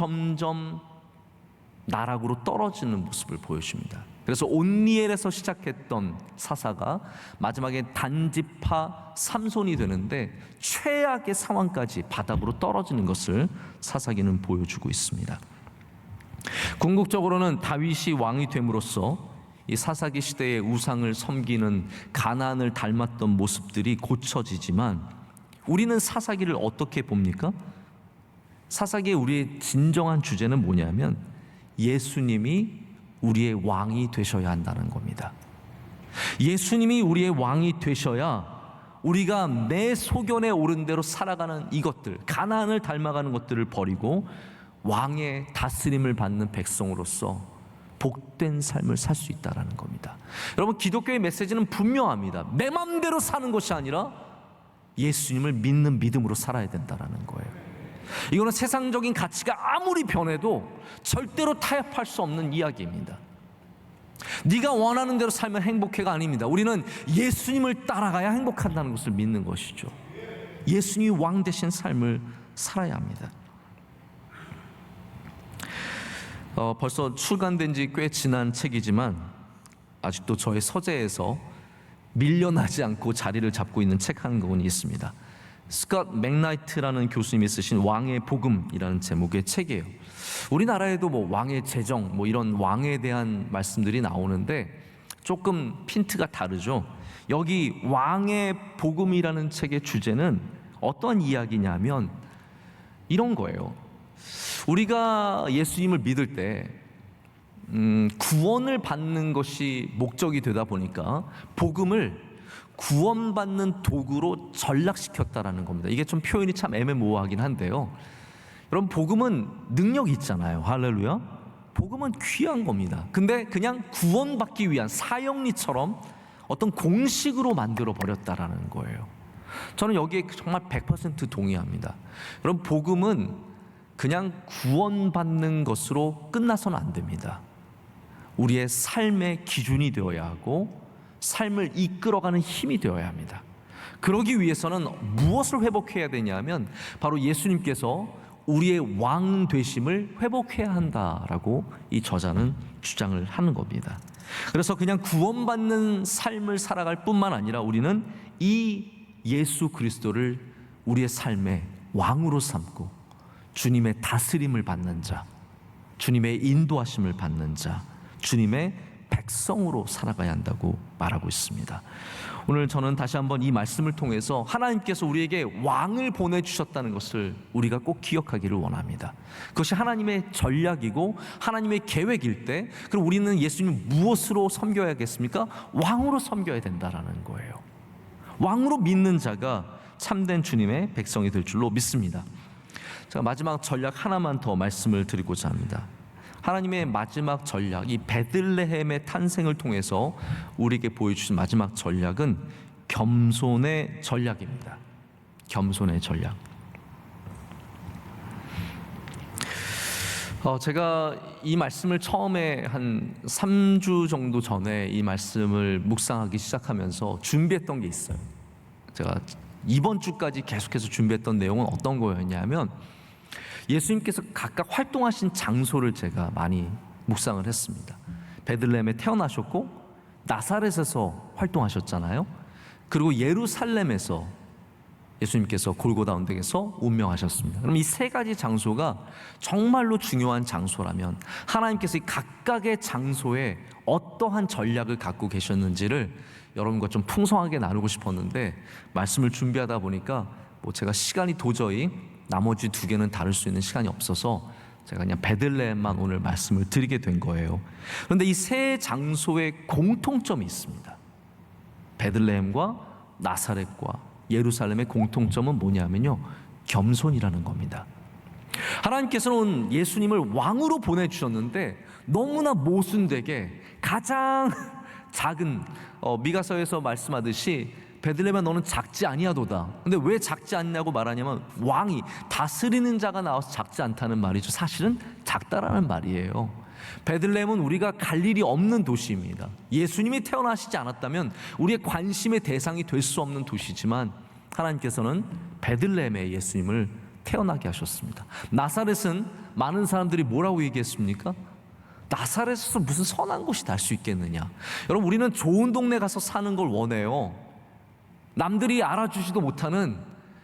나락으로 떨어지는 모습을 보여줍니다. 그래서 온니엘에서 시작했던 사사가 마지막에 단지파 삼손이 되는데 최악의 상황까지 바닥으로 떨어지는 것을 사사기는 보여주고 있습니다. 궁극적으로는 다윗이 왕이 됨으로써 이 사사기 시대의 우상을 섬기는 가나안을 닮았던 모습들이 고쳐지지만, 우리는 사사기를 어떻게 봅니까? 사사기의 우리의 진정한 주제는 뭐냐면 예수님이 우리의 왕이 되셔야 한다는 겁니다. 예수님이 우리의 왕이 되셔야 우리가 내 소견에 오른 대로 살아가는 이것들, 가나안을 닮아가는 것들을 버리고 왕의 다스림을 받는 백성으로서 복된 삶을 살 수 있다는 겁니다. 여러분, 기독교의 메시지는 분명합니다. 내 마음대로 사는 것이 아니라 예수님을 믿는 믿음으로 살아야 된다는 거예요. 이거는 세상적인 가치가 아무리 변해도 절대로 타협할 수 없는 이야기입니다. 네가 원하는 대로 살면 행복해가 아닙니다. 우리는 예수님을 따라가야 행복한다는 것을 믿는 것이죠. 예수님이 왕 되신 삶을 살아야 합니다. 벌써 출간된 지 꽤 지난 책이지만 아직도 저의 서재에서 밀려나지 않고 자리를 잡고 있는 책 한 권이 있습니다. 스콧 맥나이트라는 교수님이 쓰신 왕의 복음이라는 제목의 책이에요. 우리나라에도 뭐 왕의 재정, 뭐 이런 왕에 대한 말씀들이 나오는데 조금 핀트가 다르죠. 여기 왕의 복음이라는 책의 주제는 어떤 이야기냐면 이런 거예요. 우리가 예수님을 믿을 때 구원을 받는 것이 목적이 되다 보니까 복음을 구원받는 도구로 전락시켰다라는 겁니다. 이게 좀 표현이 참 애매모호하긴 한데요. 여러분, 복음은 능력이 있잖아요. 할렐루야. 복음은 귀한 겁니다. 근데 그냥 구원받기 위한 사형리처럼 어떤 공식으로 만들어 버렸다라는 거예요. 저는 여기에 정말 100% 동의합니다. 여러분, 복음은 그냥 구원받는 것으로 끝나서는 안 됩니다. 우리의 삶의 기준이 되어야 하고 삶을 이끌어가는 힘이 되어야 합니다. 그러기 위해서는 무엇을 회복해야 되냐면 바로 예수님께서 우리의 왕 되심을 회복해야 한다라고 이 저자는 주장을 하는 겁니다. 그래서 그냥 구원받는 삶을 살아갈 뿐만 아니라 우리는 이 예수 그리스도를 우리의 삶의 왕으로 삼고 주님의 다스림을 받는 자, 주님의 인도하심을 받는 자, 주님의 백성으로 살아가야 한다고 말하고 있습니다. 오늘 저는 다시 한번 이 말씀을 통해서 하나님께서 우리에게 왕을 보내주셨다는 것을 우리가 꼭 기억하기를 원합니다. 그것이 하나님의 전략이고 하나님의 계획일 때, 그럼 우리는 예수님 무엇으로 섬겨야겠습니까? 왕으로 섬겨야 된다라는 거예요. 왕으로 믿는 자가 참된 주님의 백성이 될 줄로 믿습니다. 제가 마지막 전략 하나만 더 말씀을 드리고자 합니다. 하나님의 마지막 전략, 이 베들레헴의 탄생을 통해서 우리에게 보여주신 마지막 전략은 겸손의 전략입니다. 겸손의 전략. 제가 이 말씀을 처음에 한 3주 정도 전에 이 말씀을 묵상하기 시작하면서 준비했던 게 있어요. 제가 이번 주까지 계속해서 준비했던 내용은 어떤 거였냐면 예수님께서 각각 활동하신 장소를 제가 많이 묵상을 했습니다. 베들레헴에 태어나셨고 나사렛에서 활동하셨잖아요. 그리고 예루살렘에서 예수님께서 골고다 언덕에서 운명하셨습니다. 그럼 이 세 가지 장소가 정말로 중요한 장소라면 하나님께서 이 각각의 장소에 어떠한 전략을 갖고 계셨는지를 여러분과 좀 풍성하게 나누고 싶었는데 말씀을 준비하다 보니까 제가 시간이 도저히 나머지 두 개는 다룰 수 있는 시간이 없어서 제가 그냥 베들레헴만 오늘 말씀을 드리게 된 거예요. 그런데 이 세 장소에 공통점이 있습니다. 베들레헴과 나사렛과 예루살렘의 공통점은 뭐냐면요, 겸손이라는 겁니다. 하나님께서는 예수님을 왕으로 보내주셨는데 너무나 모순되게 가장 작은 미가서에서 말씀하듯이 베들레헴아 너는 작지 아니하도다. 근데 왜 작지 않냐고 말하냐면 왕이 다스리는 자가 나와서 작지 않다는 말이죠. 사실은 작다라는 말이에요. 베들레헴은 우리가 갈 일이 없는 도시입니다. 예수님이 태어나시지 않았다면 우리의 관심의 대상이 될 수 없는 도시지만 하나님께서는 베들레헴에 예수님을 태어나게 하셨습니다. 나사렛은 많은 사람들이 뭐라고 얘기했습니까? 나사렛에서 무슨 선한 곳이 날 수 있겠느냐. 여러분, 우리는 좋은 동네 가서 사는 걸 원해요. 남들이 알아주지도 못하는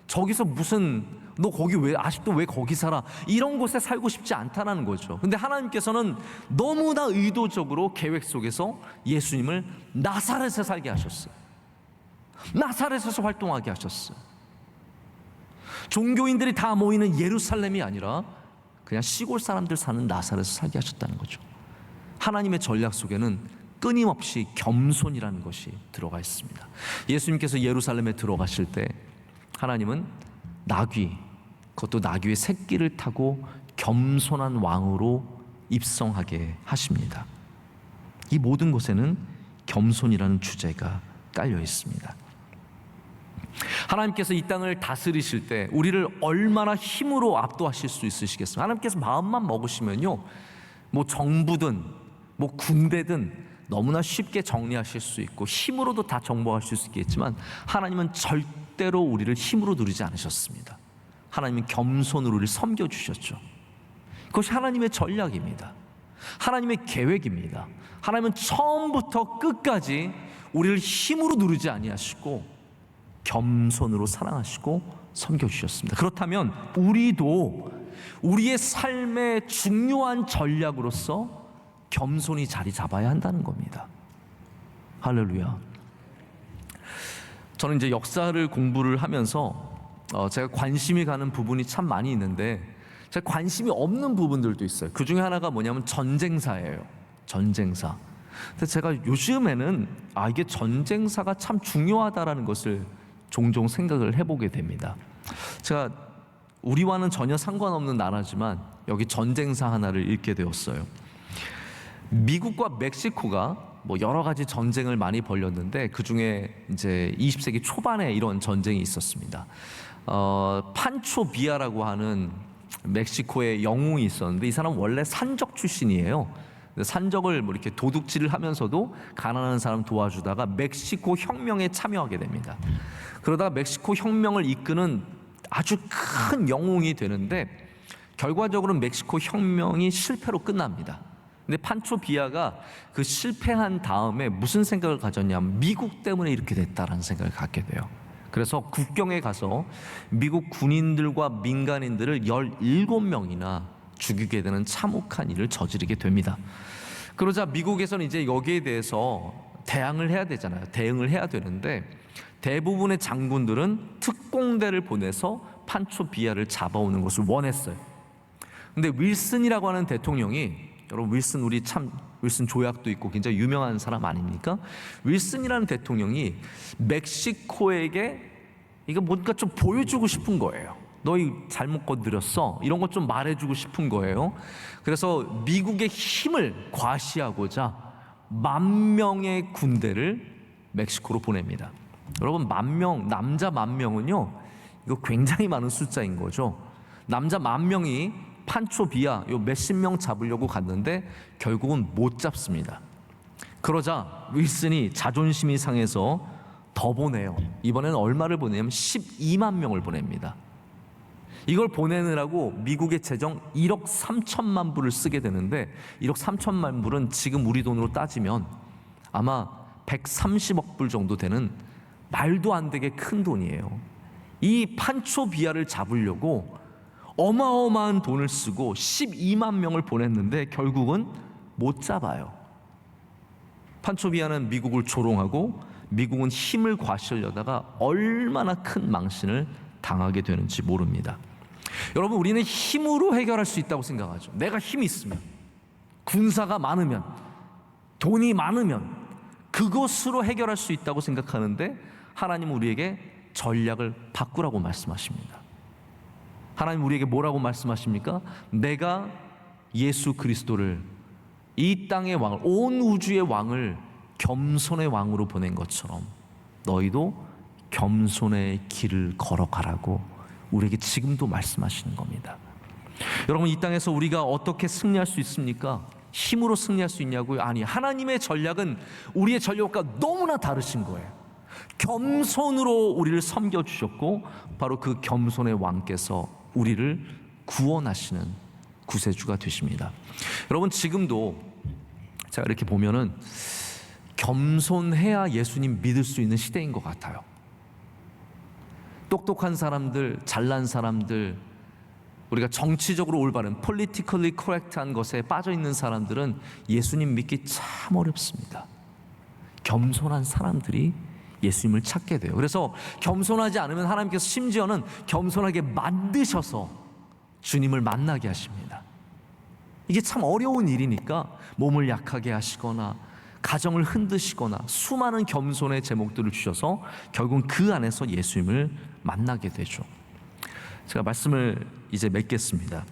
저기서 무슨 너 거기 왜 아직도 왜 거기 살아, 이런 곳에 살고 싶지 않다는 거죠. 근데 하나님께서는 너무나 의도적으로 계획 속에서 예수님을 나사렛에 살게 하셨어요. 나사렛에서 활동하게 하셨어요. 종교인들이 다 모이는 예루살렘이 아니라 그냥 시골 사람들 사는 나사렛에서 살게 하셨다는 거죠. 하나님의 전략 속에는 끊임없이 겸손이라는 것이 들어가 있습니다. 예수님께서 예루살렘에 들어가실 때 하나님은 나귀, 그것도 나귀의 새끼를 타고 겸손한 왕으로 입성하게 하십니다. 이 모든 것에는 겸손이라는 주제가 깔려 있습니다. 하나님께서 이 땅을 다스리실 때 우리를 얼마나 힘으로 압도하실 수 있으시겠습니까? 하나님께서 마음만 먹으시면요, 정부든 군대든 너무나 쉽게 정리하실 수 있고 힘으로도 다 정복하실 수 있겠지만 하나님은 절대로 우리를 힘으로 누리지 않으셨습니다. 하나님은 겸손으로 우리를 섬겨주셨죠. 그것이 하나님의 전략입니다. 하나님의 계획입니다. 하나님은 처음부터 끝까지 우리를 힘으로 누리지 아니하시고 겸손으로 사랑하시고 섬겨주셨습니다. 그렇다면 우리도 우리의 삶의 중요한 전략으로서 겸손히 자리 잡아야 한다는 겁니다. 할렐루야. 저는 이제 역사를 공부를 하면서 제가 관심이 가는 부분이 참 많이 있는데 제가 관심이 없는 부분들도 있어요. 그 중에 하나가 뭐냐면 전쟁사예요. 전쟁사. 근데 제가 요즘에는 이게 전쟁사가 참 중요하다라는 것을 종종 생각을 해보게 됩니다. 제가 우리와는 전혀 상관없는 나라지만 여기 전쟁사 하나를 읽게 되었어요. 미국과 멕시코가 뭐 여러 가지 전쟁을 많이 벌였는데 그 중에 이제 20세기 초반에 이런 전쟁이 있었습니다. 판초 비아라고 하는 멕시코의 영웅이 있었는데 이 사람 원래 산적 출신이에요. 산적을 뭐 이렇게 도둑질을 하면서도 가난한 사람 도와주다가 멕시코 혁명에 참여하게 됩니다. 그러다가 멕시코 혁명을 이끄는 아주 큰 영웅이 되는데 결과적으로는 멕시코 혁명이 실패로 끝납니다. 근데 판초 비아가 그 실패한 다음에 무슨 생각을 가졌냐면 미국 때문에 이렇게 됐다라는 생각을 갖게 돼요. 그래서 국경에 가서 미국 군인들과 민간인들을 17명이나 죽이게 되는 참혹한 일을 저지르게 됩니다. 그러자 미국에서는 이제 여기에 대해서 대응을 해야 되잖아요. 대응을 해야 되는데 대부분의 장군들은 특공대를 보내서 판초 비아를 잡아오는 것을 원했어요. 근데 윌슨이라고 하는 대통령이, 여러분 윌슨 우리 참 윌슨 조약도 있고 굉장히 유명한 사람 아닙니까? 윌슨이라는 대통령이 멕시코에게 이거 뭔가 좀 보여주고 싶은 거예요. 너희 잘못 건드렸어. 이런 것 좀 말해주고 싶은 거예요. 그래서 미국의 힘을 과시하고자 10,000명의 군대를 멕시코로 보냅니다. 여러분 10,000명, 남자 10,000명은요 이거 굉장히 많은 숫자인 거죠. 남자 10,000명이 판초 비아 요 몇십 명 잡으려고 갔는데 결국은 못 잡습니다. 그러자 윌슨이 자존심이 상해서 더 보내요. 이번에는 얼마를 보내냐면 12만 명을 보냅니다. 이걸 보내느라고 미국의 재정 1억 3천만 불을 쓰게 되는데 1억 3천만 불은 지금 우리 돈으로 따지면 아마 130억 불 정도 되는 말도 안 되게 큰 돈이에요. 이 판초 비아를 잡으려고 어마어마한 돈을 쓰고 12만 명을 보냈는데 결국은 못 잡아요. 판초 비아는 미국을 조롱하고 미국은 힘을 과시하려다가 얼마나 큰 망신을 당하게 되는지 모릅니다. 여러분 우리는 힘으로 해결할 수 있다고 생각하죠. 내가 힘이 있으면, 군사가 많으면, 돈이 많으면 그것으로 해결할 수 있다고 생각하는데 하나님은 우리에게 전략을 바꾸라고 말씀하십니다. 하나님 우리에게 뭐라고 말씀하십니까? 내가 예수 그리스도를 이 땅의 왕을, 온 우주의 왕을 겸손의 왕으로 보낸 것처럼 너희도 겸손의 길을 걸어가라고 우리에게 지금도 말씀하시는 겁니다. 여러분 이 땅에서 우리가 어떻게 승리할 수 있습니까? 힘으로 승리할 수 있냐고요? 아니, 하나님의 전략은 우리의 전략과 너무나 다르신 거예요. 겸손으로 우리를 섬겨주셨고 바로 그 겸손의 왕께서 우리를 구원하시는 구세주가 되십니다. 여러분 지금도 제가 이렇게 보면은 겸손해야 예수님 믿을 수 있는 시대인 것 같아요. 똑똑한 사람들, 잘난 사람들, 우리가 정치적으로 올바른 politically correct한 것에 빠져 있는 사람들은 예수님 믿기 참 어렵습니다. 겸손한 사람들이 예수님을 찾게 돼요. 그래서 겸손하지 않으면 하나님께서 심지어는 겸손하게 만드셔서 주님을 만나게 하십니다. 이게 참 어려운 일이니까 몸을 약하게 하시거나 가정을 흔드시거나 수많은 겸손의 제목들을 주셔서 결국은 그 안에서 예수님을 만나게 되죠. 제가 말씀을 이제 맺겠습니다.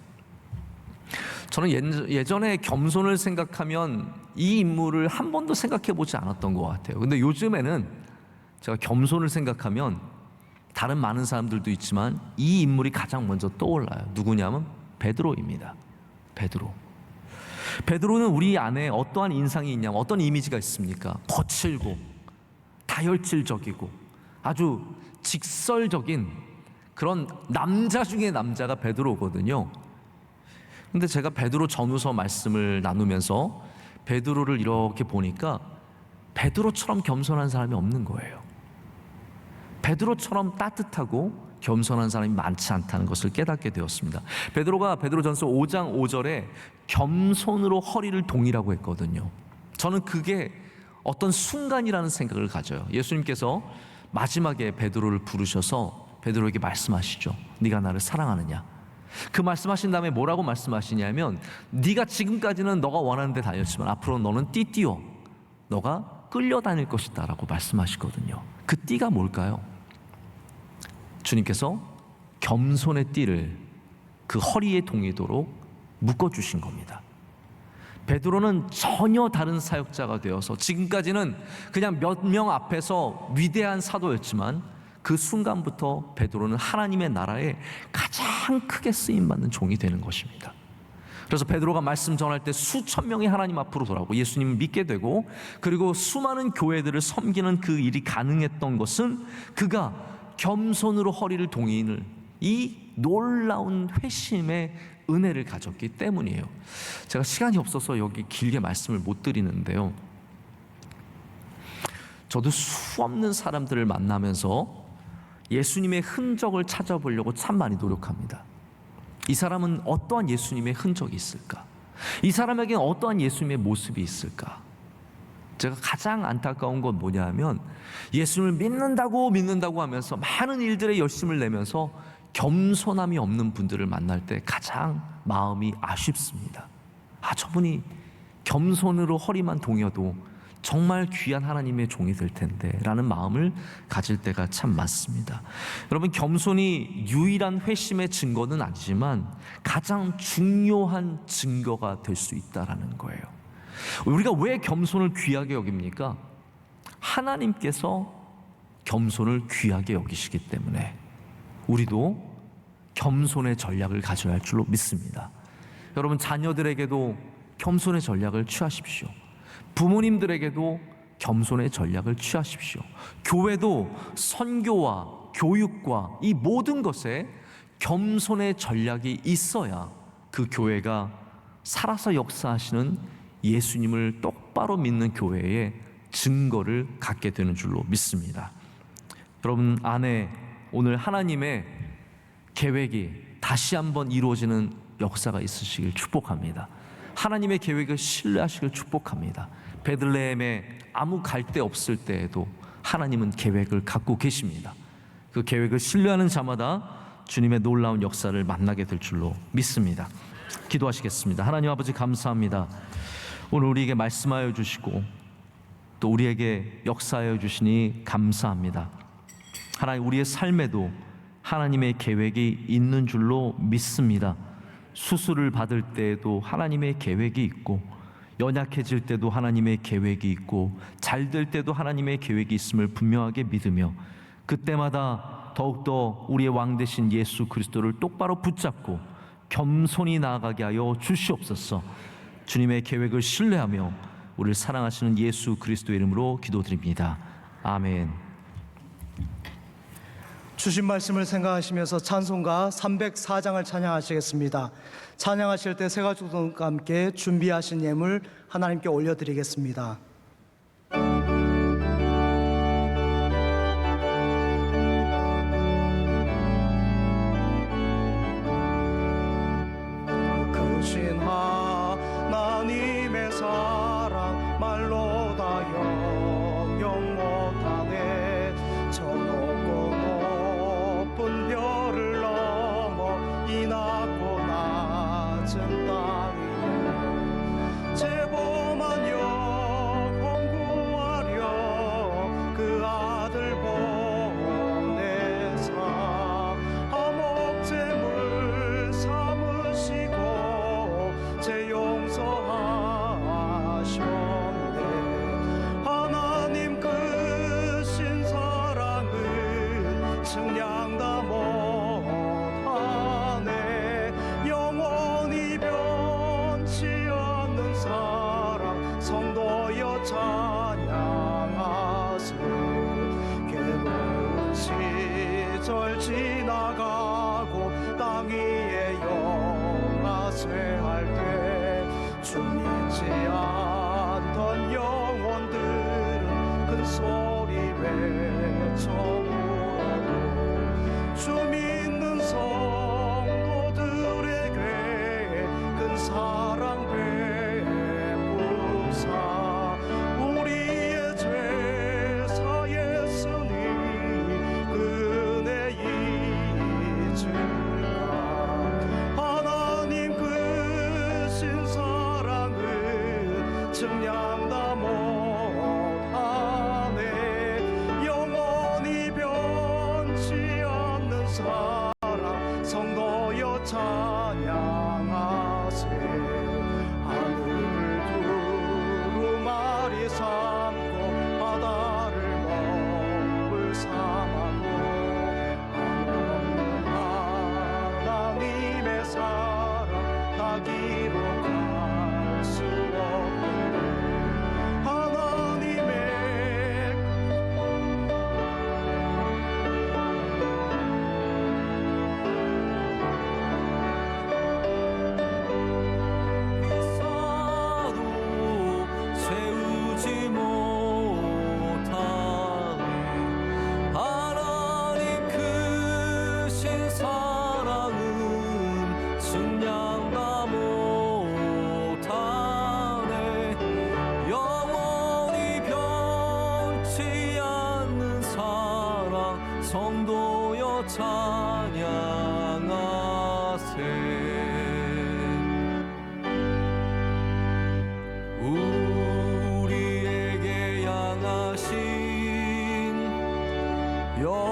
저는 예전에 겸손을 생각하면 이 인물을 한 번도 생각해 보지 않았던 것 같아요. 근데 요즘에는 제가 겸손을 생각하면 다른 많은 사람들도 있지만 이 인물이 가장 먼저 떠올라요. 누구냐면 베드로입니다. 베드로는 우리 안에 어떠한 인상이 있냐면 어떤 이미지가 있습니까? 거칠고 다혈질적이고 아주 직설적인 그런 남자 중에 남자가 베드로거든요. 근데 제가 베드로 전후서 말씀을 나누면서 베드로를 이렇게 보니까 베드로처럼 겸손한 사람이 없는 거예요. 베드로처럼 따뜻하고 겸손한 사람이 많지 않다는 것을 깨닫게 되었습니다. 베드로가 베드로전서 5장 5절에 겸손으로 허리를 동이라고 했거든요. 저는 그게 어떤 순간이라는 생각을 가져요. 예수님께서 마지막에 베드로를 부르셔서 베드로에게 말씀하시죠. 네가 나를 사랑하느냐? 그 말씀하신 다음에 뭐라고 말씀하시냐면 네가 지금까지는 너가 원하는 데 다녔지만 앞으로 너는 띠띠어 너가 끌려다닐 것이다 라고 말씀하시거든요. 그 띠가 뭘까요? 주님께서 겸손의 띠를 그 허리에 동이도록 묶어주신 겁니다. 베드로는 전혀 다른 사역자가 되어서 지금까지는 그냥 몇 명 앞에서 위대한 사도였지만 그 순간부터 베드로는 하나님의 나라에 가장 크게 쓰임받는 종이 되는 것입니다. 그래서 베드로가 말씀 전할 때 수천 명이 하나님 앞으로 돌아오고 예수님을 믿게 되고, 그리고 수많은 교회들을 섬기는 그 일이 가능했던 것은 그가 겸손으로 허리를 동이는 이 놀라운 회심의 은혜를 가졌기 때문이에요. 제가 시간이 없어서 여기 길게 말씀을 못 드리는데요, 저도 수없는 사람들을 만나면서 예수님의 흔적을 찾아보려고 참 많이 노력합니다. 이 사람은 어떠한 예수님의 흔적이 있을까? 이 사람에게는 어떠한 예수님의 모습이 있을까? 제가 가장 안타까운 건 뭐냐 하면 예수님을 믿는다고 하면서 많은 일들에 열심을 내면서 겸손함이 없는 분들을 만날 때 가장 마음이 아쉽습니다. 저분이 겸손으로 허리만 동여도 정말 귀한 하나님의 종이 될 텐데 라는 마음을 가질 때가 참 많습니다. 여러분, 겸손이 유일한 회심의 증거는 아니지만 가장 중요한 증거가 될 수 있다라는 거예요. 우리가 왜 겸손을 귀하게 여깁니까? 하나님께서 겸손을 귀하게 여기시기 때문에 우리도 겸손의 전략을 가져야 할 줄로 믿습니다. 여러분, 자녀들에게도 겸손의 전략을 취하십시오. 부모님들에게도 겸손의 전략을 취하십시오. 교회도 선교와 교육과 이 모든 것에 겸손의 전략이 있어야 그 교회가 살아서 역사하시는 예수님을 똑바로 믿는 교회의 증거를 갖게 되는 줄로 믿습니다. 여러분 안에 오늘 하나님의 계획이 다시 한번 이루어지는 역사가 있으시길 축복합니다. 하나님의 계획을 신뢰하시길 축복합니다. 베들레헴에 아무 갈데 없을 때에도 하나님은 계획을 갖고 계십니다. 그 계획을 신뢰하는 자마다 주님의 놀라운 역사를 만나게 될 줄로 믿습니다. 기도하시겠습니다. 하나님 아버지, 감사합니다. 오늘 우리에게 말씀하여 주시고 또 우리에게 역사하여 주시니 감사합니다. 하나님, 우리의 삶에도 하나님의 계획이 있는 줄로 믿습니다. 수술을 받을 때에도 하나님의 계획이 있고, 연약해질 때도 하나님의 계획이 있고, 잘 될 때도 하나님의 계획이 있음을 분명하게 믿으며 그때마다 더욱더 우리의 왕 되신 예수 그리스도를 똑바로 붙잡고 겸손히 나아가게 하여 주시옵소서. 주님의 계획을 신뢰하며 우리를 사랑하시는 예수 그리스도의 이름으로 기도드립니다. 아멘. 주신 말씀을 생각하시면서 찬송가 304장을 찬양하시겠습니다. 찬양하실 때 새 가족들과 함께 준비하신 예물 하나님께 올려드리겠습니다. 크신 하나님의 사랑 말로 다 영영 못하네. 저 높고 높은 별을 넘어 이 낮고 낮은 땅 위에 죄범한 영혼 구하려 그 아들 보내사 화목제물 삼으시고 제 용서하셨네. 하나님 크신 사랑은 측량 다 못하네. 영원히 변치 않는 사랑 성도여 찬양하세. 괴로운 시절 지나가고 땅 위에 영화쇠할 때 주 믿지 않던 영혼들은 큰 소리 외쳐 울어도 주 믿는 성도들에게 큰 사랑 베푸사 우리의 죄 사했으니 그 은혜 잊을까. 자기로 갈 수 없는데 하나님의 비싸도 채우지 못하네. 하나님 크신 사랑은 측량다 못하네. 영원히 변치 않는 사랑 성도여 찬양하세. 우리에게 향하신 여호와의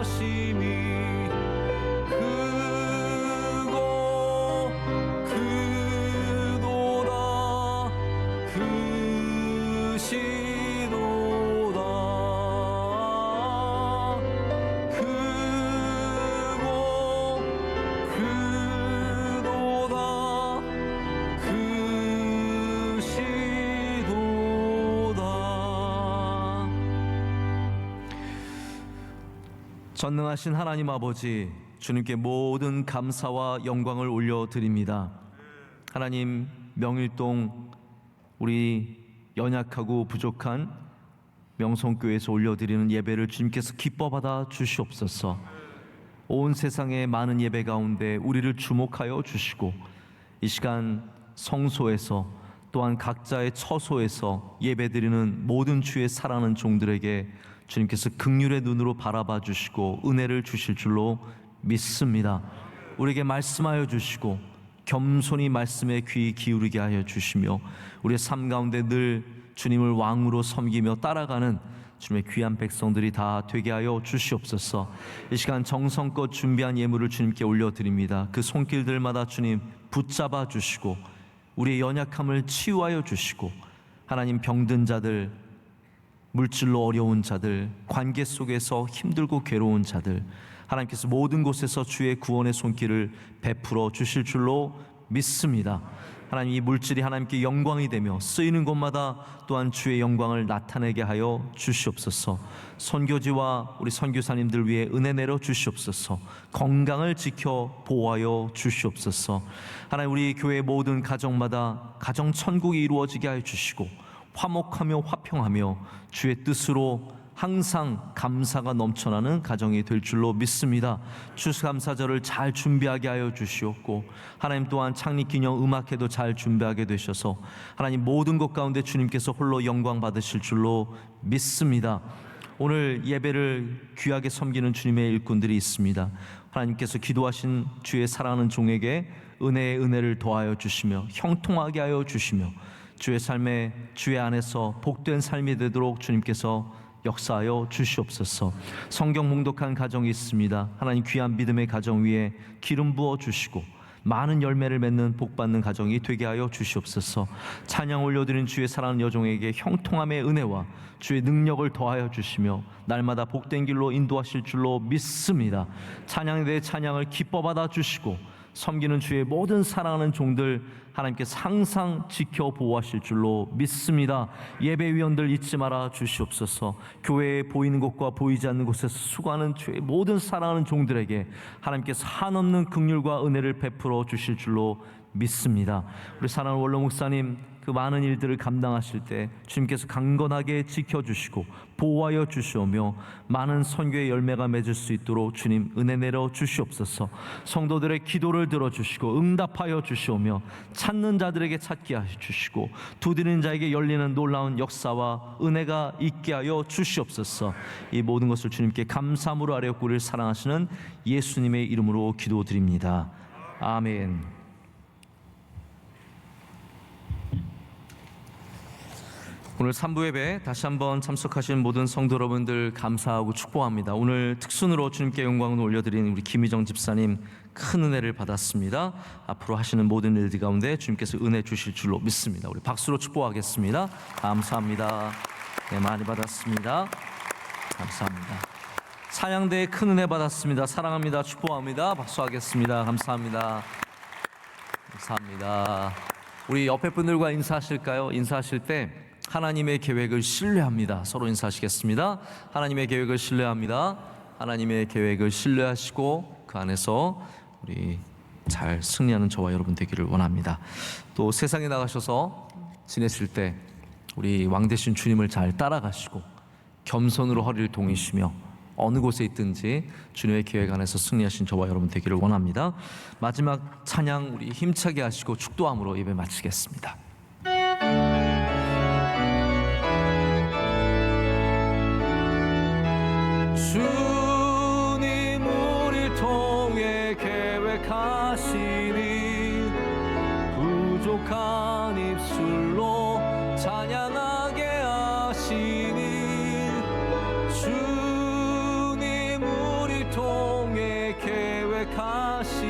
인자심이 크고 크도다 크시도다 크고 크도다 크시도다. 전능하신 하나님 아버지, 주님께 모든 감사와 영광을 올려드립니다. 하나님, 명일동 우리 연약하고 부족한 명성교회에서 올려드리는 예배를 주님께서 기뻐 받아 주시옵소서. 온 세상의 많은 예배 가운데 우리를 주목하여 주시고, 이 시간 성소에서 또한 각자의 처소에서 예배드리는 모든 주의 사랑하는 종들에게 주님께서 긍휼의 눈으로 바라봐 주시고 은혜를 주실 줄로 믿습니다. 우리에게 말씀하여 주시고 겸손히 말씀에 귀 기울이게 하여 주시며, 우리의 삶 가운데 늘 주님을 왕으로 섬기며 따라가는 주님의 귀한 백성들이 다 되게 하여 주시옵소서. 이 시간 정성껏 준비한 예물을 주님께 올려드립니다. 그 손길들마다 주님 붙잡아 주시고 우리의 연약함을 치유하여 주시고, 하나님, 병든 자들, 물질로 어려운 자들, 관계 속에서 힘들고 괴로운 자들, 하나님께서 모든 곳에서 주의 구원의 손길을 베풀어 주실 줄로 믿습니다. 하나님, 이 물질이 하나님께 영광이 되며 쓰이는 곳마다 또한 주의 영광을 나타내게 하여 주시옵소서. 선교지와 우리 선교사님들 위해 은혜 내려 주시옵소서. 건강을 지켜 보호하여 주시옵소서. 하나님, 우리 교회 모든 가정마다 가정 천국이 이루어지게 하여 주시고, 화목하며 화평하며 주의 뜻으로 항상 감사가 넘쳐나는 가정이 될 줄로 믿습니다. 추수감사절을 잘 준비하게 하여 주시옵고, 하나님 또한 창립기념 음악회도 잘 준비하게 되셔서 하나님 모든 것 가운데 주님께서 홀로 영광 받으실 줄로 믿습니다. 오늘 예배를 귀하게 섬기는 주님의 일꾼들이 있습니다. 하나님께서 기도하신 주의 사랑하는 종에게 은혜의 은혜를 더하여 주시며 형통하게 하여 주시며 주의 삶에 주의 안에서 복된 삶이 되도록 주님께서 역사하여 주시옵소서. 성경 봉독한 가정이 있습니다. 하나님, 귀한 믿음의 가정 위에 기름 부어 주시고 많은 열매를 맺는 복받는 가정이 되게 하여 주시옵소서. 찬양 올려드린 주의 사랑하는 여종에게 형통함의 은혜와 주의 능력을 더하여 주시며 날마다 복된 길로 인도하실 줄로 믿습니다. 찬양에 대해 찬양을 기뻐 받아 주시고 섬기는 주의 모든 사랑하는 종들 하나님께서 항상 지켜 보호하실 줄로 믿습니다. 예배위원들 잊지 말아 주시옵소서. 교회에 보이는 곳과 보이지 않는 곳에서 수고하는 주의 모든 사랑하는 종들에게 하나님께서 한없는 긍휼과 은혜를 베풀어 주실 줄로 믿습니다. 우리 사랑하는 원로 목사님, 그 많은 일들을 감당하실 때 주님께서 강건하게 지켜주시고 보호하여 주시오며 많은 선교의 열매가 맺을 수 있도록 주님 은혜 내려 주시옵소서. 성도들의 기도를 들어주시고 응답하여 주시오며 찾는 자들에게 찾게 하여 주시고 두드리는 자에게 열리는 놀라운 역사와 은혜가 있게 하여 주시옵소서. 이 모든 것을 주님께 감사함으로 아뢰옵고 우리를 사랑하시는 예수님의 이름으로 기도드립니다. 아멘. 오늘 3부 예배 다시 한번 참석하신 모든 성도 여러분들 감사하고 축복합니다. 오늘 특순으로 주님께 영광을 올려드린 우리 김희정 집사님 큰 은혜를 받았습니다. 앞으로 하시는 모든 일들 가운데 주님께서 은혜 주실 줄로 믿습니다. 우리 박수로 축복하겠습니다. 감사합니다. 네, 많이 받았습니다. 감사합니다. 찬양대에 큰 은혜 받았습니다. 사랑합니다. 축복합니다. 박수하겠습니다. 감사합니다. 감사합니다. 우리 옆에 분들과 인사하실까요? 인사하실 때 하나님의 계획을 신뢰합니다. 서로 인사하시겠습니다. 하나님의 계획을 신뢰합니다. 하나님의 계획을 신뢰하시고 그 안에서 우리 잘 승리하는 저와 여러분 되기를 원합니다. 또 세상에 나가셔서 지내실 때 우리 왕 되신 주님을 잘 따라가시고 겸손으로 허리를 동이시며 어느 곳에 있든지 주님의 계획 안에서 승리하신 저와 여러분 되기를 원합니다. 마지막 찬양 우리 힘차게 하시고 축도함으로 예배 마치겠습니다. 주님 우리를 통해 계획하시니 부족한 입술로 찬양하게 하시니 주님 우리를 통해 계획하시니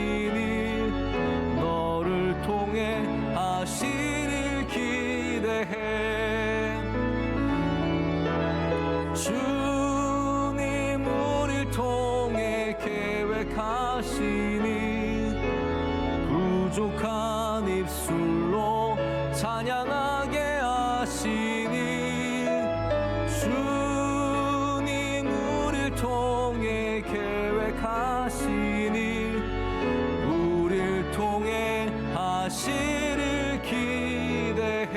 너를 통해 하시길 기대해 주님 우리를 통해 계획하시니 부족한 입술로 찬양하게 하시니 주님 우리를 통해 계획하시니 우리를 통해 하시를 기대해.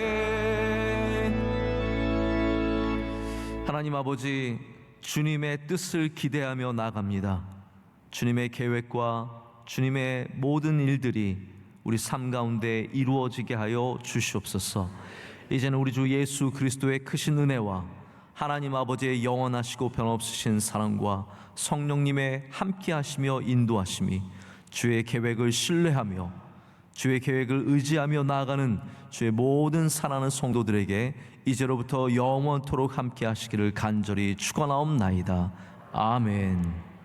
하나님 아버지, 주님의 뜻을 기대하며 나갑니다. 주님의 계획과 주님의 모든 일들이 우리 삶 가운데 이루어지게 하여 주시옵소서. 이제는 우리 주 예수 그리스도의 크신 은혜와 하나님 아버지의 영원하시고 변함없으신 사랑과 성령님의 함께하시며 인도하심이 주의 계획을 신뢰하며 주의 계획을 의지하며 나아가는 주의 모든 사랑하는 성도들에게 이제로부터 영원토록 함께하시기를 간절히 축원하옵나이다. 아멘.